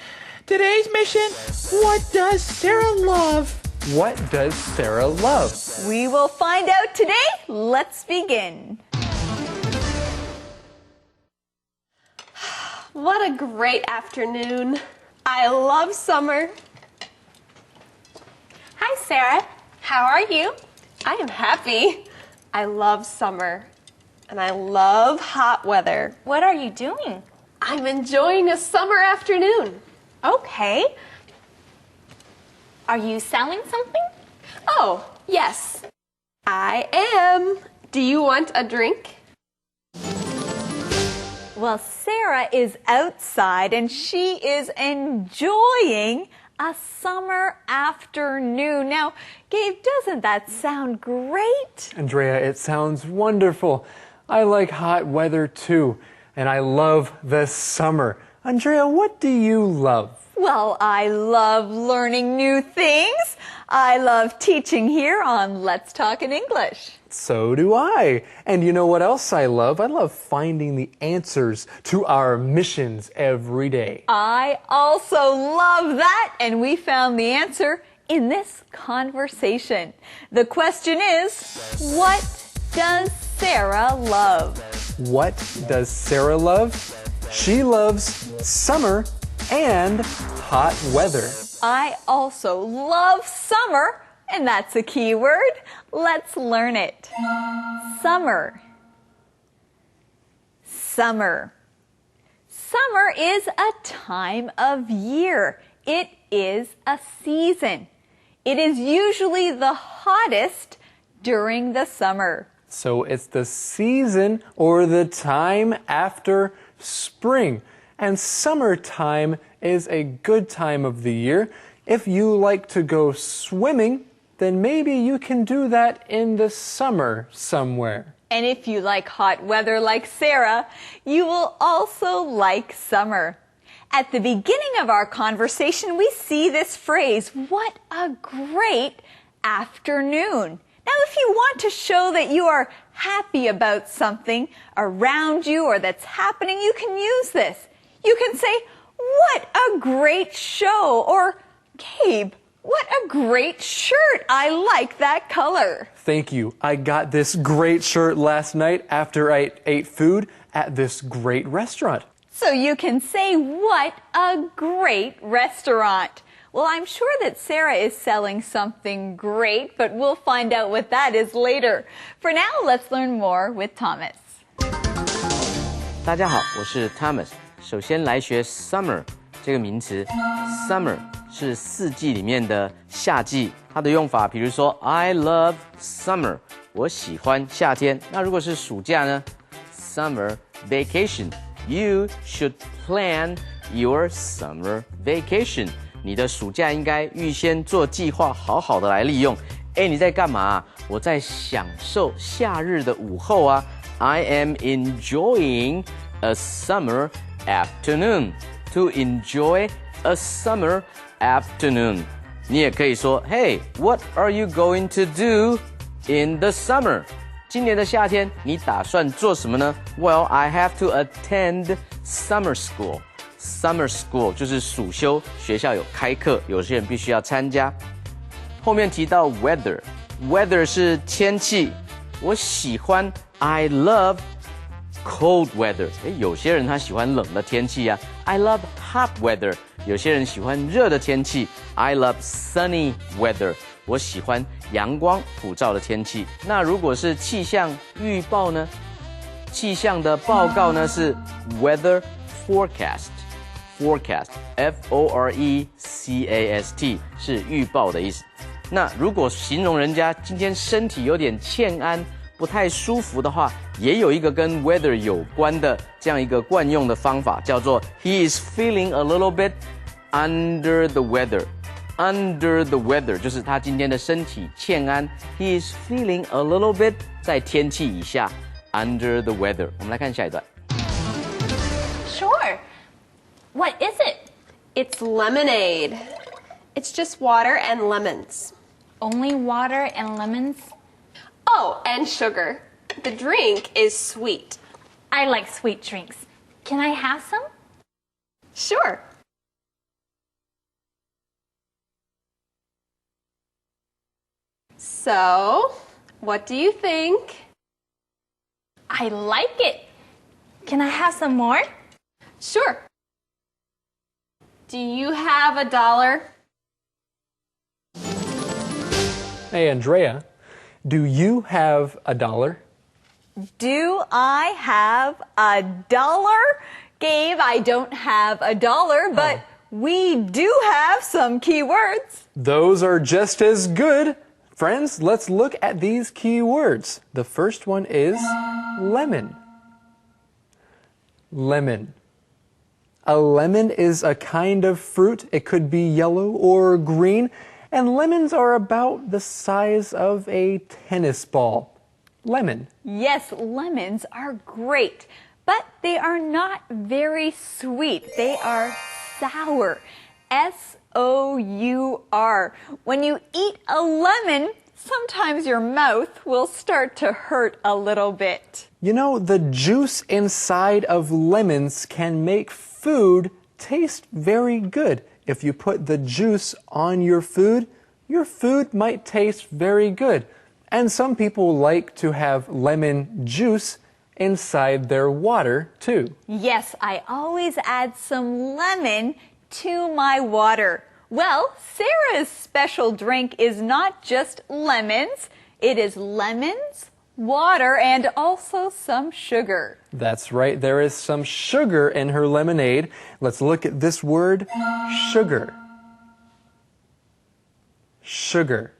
Today's mission, what does Sarah love? What does Sarah love? We will find out today. Let's begin. What a great afternoon. I love summer. Hi, Sarah. How are you? I am happy. I love summer. And I love hot weather. What are you doing? I'm enjoying a summer afternoon. Okay. Are you selling something? Oh, yes. I am. Do you want a drink? Well, Sarah is outside and she is enjoying a summer afternoon. Now, Gabe, doesn't that sound great? Andrea, it sounds wonderful. I like hot weather too, and I love the summer. Andrea, what do you love? Well, I love learning new things. I love teaching here on Let's Talk in English. So do I. And you know what else I love? I love finding the answers to our missions every day. I also love that, and we found the answer in this conversation. The question is, what does Sarah love? What does Sarah love? She loves summer and hot weather. I also love summer, and that's a key word. Let's learn it. Summer. Summer. Summer is a time of year. It is a season. It is usually the hottest during the summer. So it's the season or the time after spring. And summertime is a good time of the year. If you like to go swimming, then maybe you can do that in the summer somewhere. And if you like hot weather like Sarah, you will also like summer. At the beginning of our conversation, we see this phrase, what a great afternoon. Now, if you want to show that you are happy about something around you or that's happening, you can use this. You can say, what a great show, or Gabe, what a great shirt. I like that color. Thank you. I got this great shirt last night after I ate food at this great restaurant. So you can say, what a great restaurant. Well, I'm sure that Sarah is selling something great, but we'll find out what that is later. For now, let's learn more with Thomas. 大家好，我是 Thomas。首先来学 summer 这个名词。Summer 是四季里面的夏季，它的用法，比如说 I love summer， 我喜欢夏天。那如果是暑假呢 ？Summer vacation，you should plan your summer vacation。你的暑假应该预先做计划，好好的来利用。哎，你在干嘛？我在享受夏日的午后啊。I am enjoying a summer afternoon. To enjoy a summer afternoon. 你也可以说 Hey, what are you going to do in the summer? 今年的夏天你打算做什么呢？ Well, I have to attend summer school. Summer school 就是暑休，学校有开课，有些人必须要参加。后面提到 weather 是天气，我喜欢 I love cold weather， 有些人他喜欢冷的天气啊。I love hot weather， 有些人喜欢热的天气。I love sunny weather， 我喜欢阳光普照的天气。那如果是气象预报呢？气象的报告呢是 weather forecast，forecast F-O-R-E-C-A-S-T 是预报的意思。那如果形容人家今天身体有点欠安，不太舒服的话，也有一个跟 weather 有关的这样一个惯用的方法，叫做 He is feeling a little bit under the weather。Under the weather 就是他今天的身体欠安。He is feeling a little bit 在天气以下 under the weather。我们来看下一段。Sure. What is it? It's lemonade. It's just water and lemons. Only water and lemons? Oh, and sugar. The drink is sweet. I like sweet drinks. Can I have some? Sure. So, what do you think? I like it. Can I have some more? Sure. Do you have $1? Hey, Andrea, do you have $1? Do I have $1? Gabe, I don't have $1, but we do have some key words. Those are just as good. Friends, let's look at these key words. The first one is lemon. Lemon. A lemon is a kind of fruit. It could be yellow or green, and lemons are about the size of a tennis ball. Lemon. Yes, lemons are great, but they are not very sweet. They are sour. S-O-U-R. When you eat a lemon, sometimes your mouth will start to hurt a little bit. You know, the juice inside of lemons can make food taste very good. If you put the juice on your food might taste very good. And some people like to have lemon juice inside their water too. Yes, I always add some lemon to my water. Well, Sarah's special drink is not just lemons. It is lemons, water, and also some sugar. That's right, there is some sugar in her lemonade. Let's look at this word, sugar. Sugar.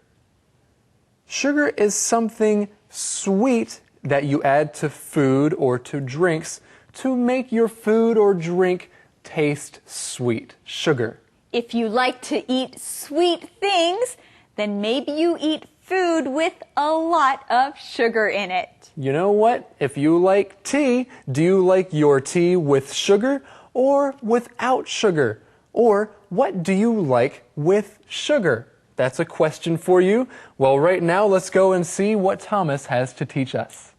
Sugar is something sweet that you add to food or to drinks to make your food or drink taste sweet. Sugar. If you like to eat sweet things, then maybe you eat food with a lot of sugar in it. You know what? If you like tea, do you like your tea with sugar or without sugar? Or what do you like with sugar? That's a question for you. Well, right now, let's go and see what Thomas has to teach us.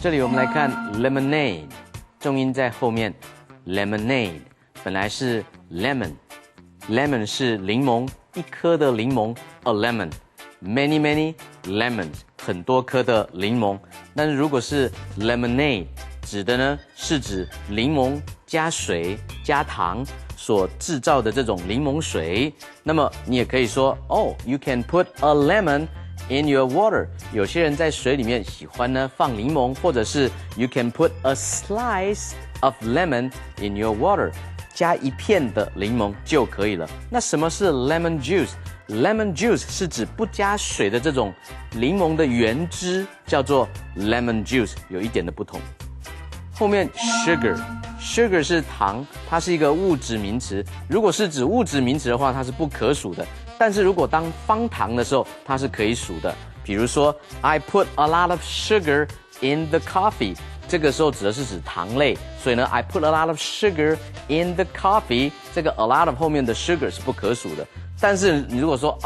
这里我们来看 lemonade， 重音在后面 lemonade 本来是 lemon 是柠檬，一颗的柠檬 a lemon， many lemons 很多颗的柠檬。但是如果是 lemonade 指的呢是指柠檬加水加糖所制造的这种柠檬水。那么你也可以说you can put a lemon in your water。有些人在水里面喜欢呢放柠檬，或者是 you can put a slice of lemon in your water。加一片的柠檬就可以了。那什么是 lemon juice？Lemon juice 是指不加水的这种柠檬的原汁，叫做 lemon juice， 有一点的不同。后面 sugar 是糖，它是一个物质名词。如果是指物质名词的话，它是不可数的。但是如果当方糖的时候，它是可以数的。比如说 I put a lot of sugar in the coffee。这个时候指的是指糖类，所以呢 I put a lot of sugar in the coffee， 这个 a lot of 后面的 sugar 是不可数的。但是你如果说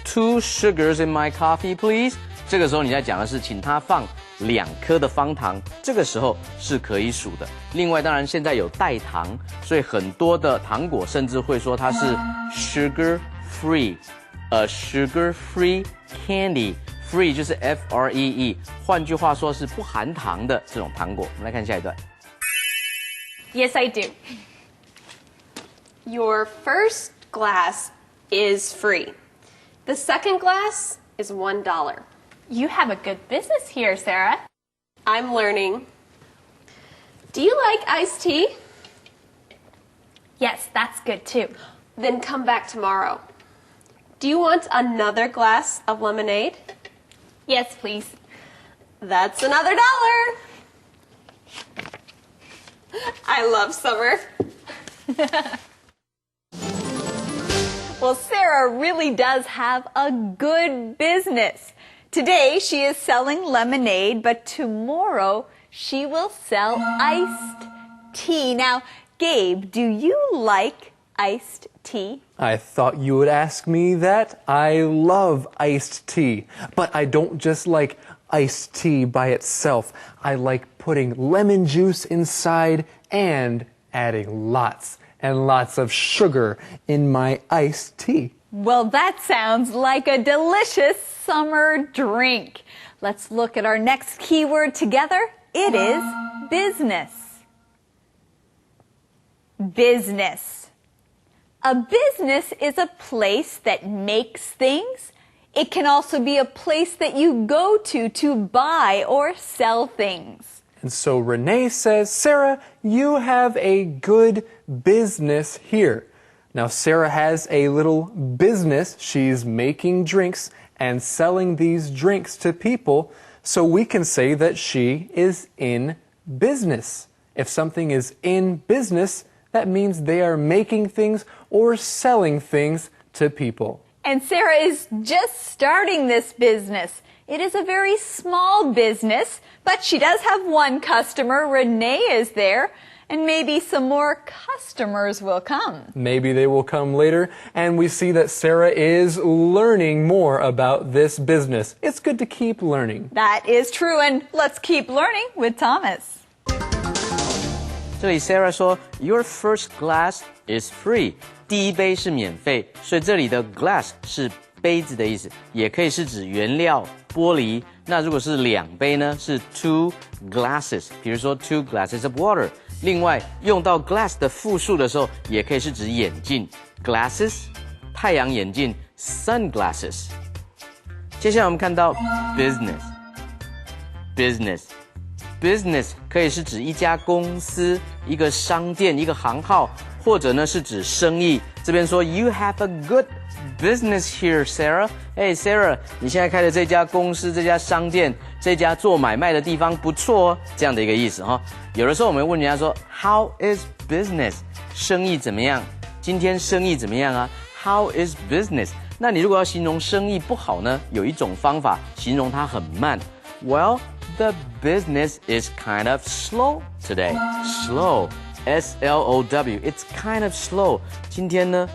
two sugars in my coffee please， 这个时候你在讲的是请他放2颗的方糖，这个时候是可以数的。另外当然现在有代糖，所以很多的糖果甚至会说它是 sugar free，a sugar free candy。Free 就是 F-R-E-E， 换句话说是不含糖的这种糖果。我们来看下一段。Yes, I do. Your first glass is free. The second glass is $1. You have a good business here, Sarah. I'm learning. Do you like iced tea? Yes, that's good too. Then come back tomorrow. Do you want another glass of lemonade? Yes, please. That's another $1. I love summer. Well, Sarah really does have a good business. Today she is selling lemonade, but tomorrow she will sell iced tea. Now, Gabe, do you like iced tea? I thought you would ask me that. I love iced tea, but I don't just like iced tea by itself. I like putting lemon juice inside and adding lots and lots of sugar in my iced tea. Well, that sounds like a delicious summer drink. Let's look at our next keyword together. It is business. Business. A business is a place that makes things. It can also be a place that you go to buy or sell things. And so Renee says, Sarah, you have a good business here. Now, Sarah has a little business. She's making drinks and selling these drinks to people. So we can say that she is in business. If something is in business, that means they are making things or selling things to people. And Sarah is just starting this business. It is a very small business, but she does have one customer. Renee is there, and maybe some more customers will come. Maybe they will come later, and we see that Sarah is learning more about this business. It's good to keep learning. That is true, and let's keep learning with Thomas. 这里 Sarah 说 Your first glass is free. 第一杯是免费，所以这里的 glass 是杯子的意思，也可以是指原料玻璃。那如果是2杯呢，是 two glasses， 比如说 two glasses of water。另外用到 glass 的复数的时候，也可以是指眼镜 glasses， 太阳眼镜 sunglasses。接下来我们看到 business。Business 可以是指一家公司、一个商店、一个行号，或者呢是指生意。这边说 You have a good business here, Sarah. Hey, Sarah, 你现在开的这家公司、这家商店、这家做买卖的地方不错哦，这样的一个意思哈。有的时候我们问人家说 How is business? 生意怎么样？今天生意怎么样啊 ？How is business? 那你如果要形容生意不好呢，有一种方法形容它很慢。Well.The business is kind of slow today. Slow, S-L-O-W. It's kind of slow. 今天呢，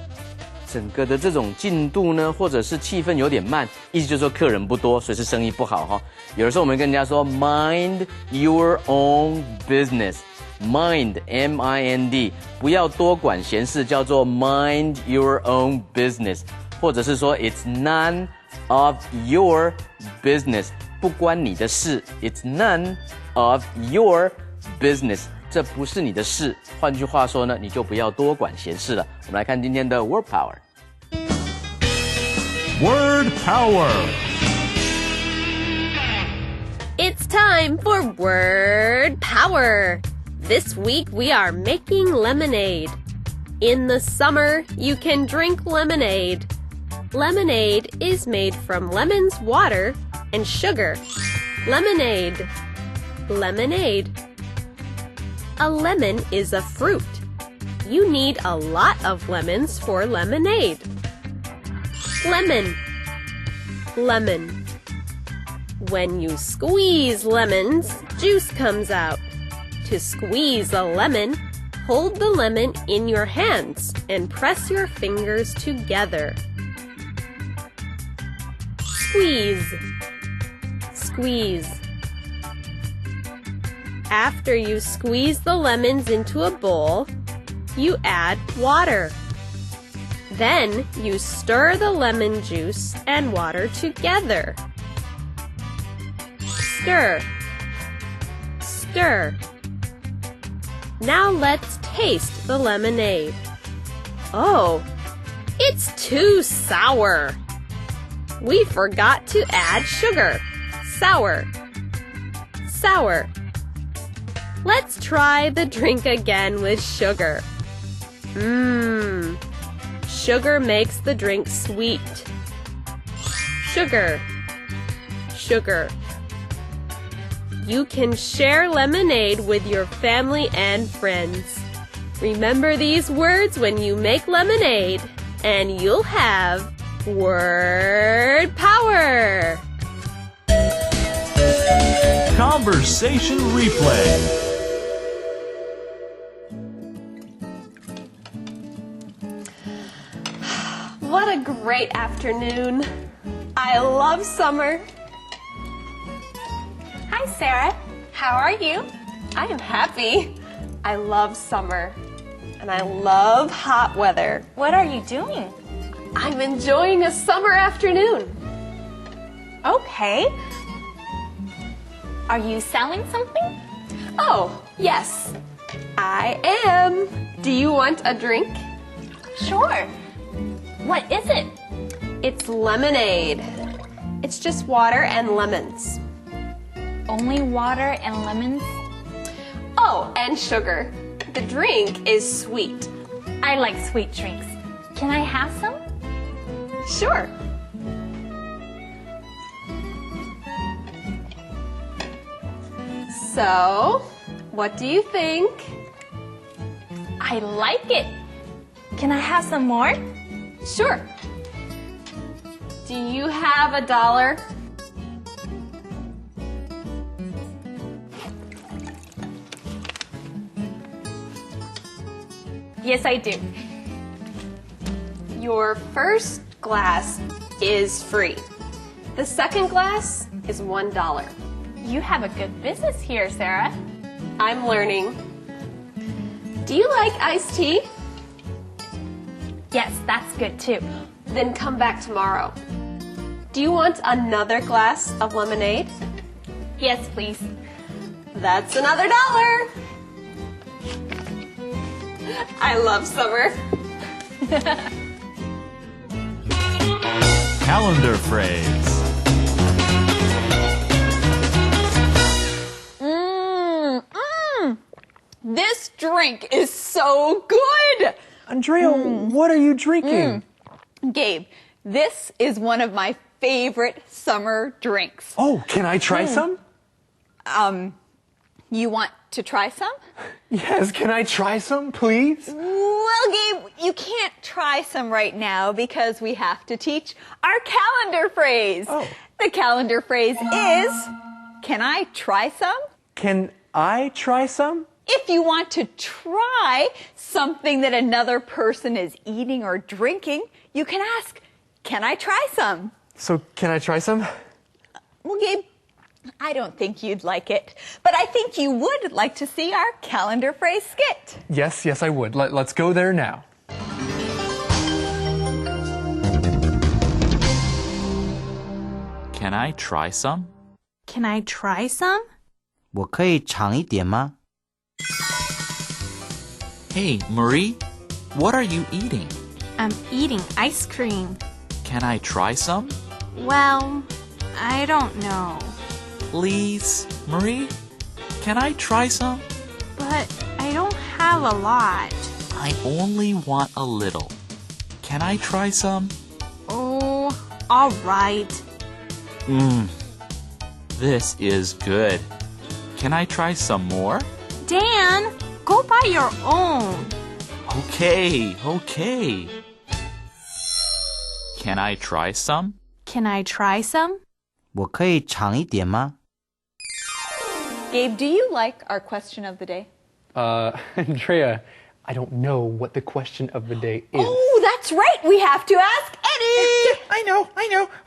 整个的这种进度呢，或者是气氛有点慢，意思就是说客人不多，所以是生意不好哈。有的时候我们跟人家说 Mind your own business. Mind, M-I-N-D. 不要多管闲事，叫做 Mind your own business. 或者是说 It's none of your business.不关你的事 ，It's none of your business， 这不是你的事。换句话说呢，你就不要多管闲事了。我们来看今天的 Word Power。Word Power. It's time for Word Power. This week we are making lemonade. In the summer, you can drink lemonade. Lemonade is made from lemons, water, and sugar. Lemonade. Lemonade. A lemon is a fruit. You need a lot of lemons for lemonade. Lemon. Lemon. When you squeeze lemons, juice comes out. To squeeze a lemon, hold the lemon in your hands and press your fingers together. Squeeze. Squeeze. After you squeeze the lemons into a bowl, you add water. Then you stir the lemon juice and water together. Stir. Stir. Now let's taste the lemonade. Oh, it's too sour. We forgot to add sugar. Sour. Sour. Let's try the drink again with sugar. Sugar makes the drink sweet. Sugar. sugar. You can share lemonade with your family and friends. Remember these words when you make lemonade, and you'll have word power. Conversation replay. What a great afternoon. I love summer. Hi, Sarah. How are you? I am happy. I love summer. And I love hot weather. What are you doing? I'm enjoying a summer afternoon. Okay. Are you selling something? Oh, yes. I am. Do you want a drink? Sure. What is it? It's lemonade. It's just water and lemons. Only water and lemons? Oh, and sugar. The drink is sweet. I like sweet drinks. Can I have some? Sure. So, what do you think? I like it. Can I have some more? Sure. Do you have $1? Yes, I do. Your first glass is free. The second glass is $1. You have a good business here, Sarah. I'm learning. Do you like iced tea? Yes, that's good too. Then come back tomorrow. Do you want another glass of lemonade? Yes, please. That's another $1. I love summer. Calendar phrase. This drink is so good. Andrea, what are you drinking? Gabe, this is one of my favorite summer drinks. Oh, can I try some? You want to try some? Yes, can I try some, please? Well, Gabe, you can't try some right now because we have to teach our calendar phrase. Oh. The calendar phrase is, can I try some? Can I try some? If you want to try something that another person is eating or drinking, you can ask, can I try some? So, can I try some? Well, Gabe, I don't think you'd like it, but I think you would like to see our calendar phrase skit. Yes, I would. Let's go there now. Can I try some? Can I try some? 我可以尝一点吗？ Hey, Marie, what are you eating? I'm eating ice cream. Can I try some? Well, I don't know. Please, Marie, can I try some? But I don't have a lot. I only want a little. Can I try some? Oh, all right. This is good. Can I try some more? Dan, go buy your own. Okay. Can I try some? Can I try some? 我可以尝一点吗？ Gabe, do you like our question of the day? Andrea, I don't know what the question of the day is. Oh, that's right. We have to ask Eddie. I know.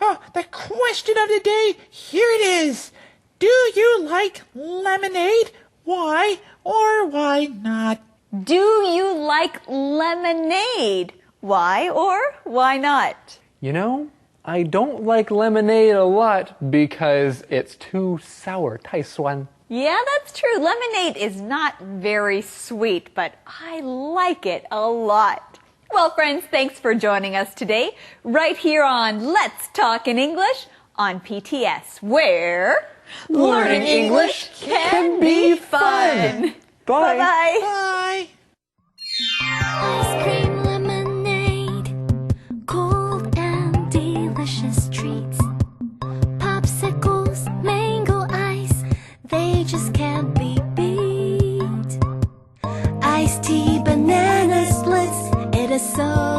Oh, the question of the day, here it is. Do you like lemonade? Why or why not? Do you like lemonade? Why or why not? You know, I don't like lemonade a lot because it's too sour, 太酸. Yeah, that's true. Lemonade is not very sweet, but I like it a lot. Well, friends, thanks for joining us today, right here on Let's Talk in English on PTS, where learning English can be fun. Bye. Bye-bye. Bye. Ice cream lemonade, cold and delicious treats, popsicles Iced tea, banana splits. It is so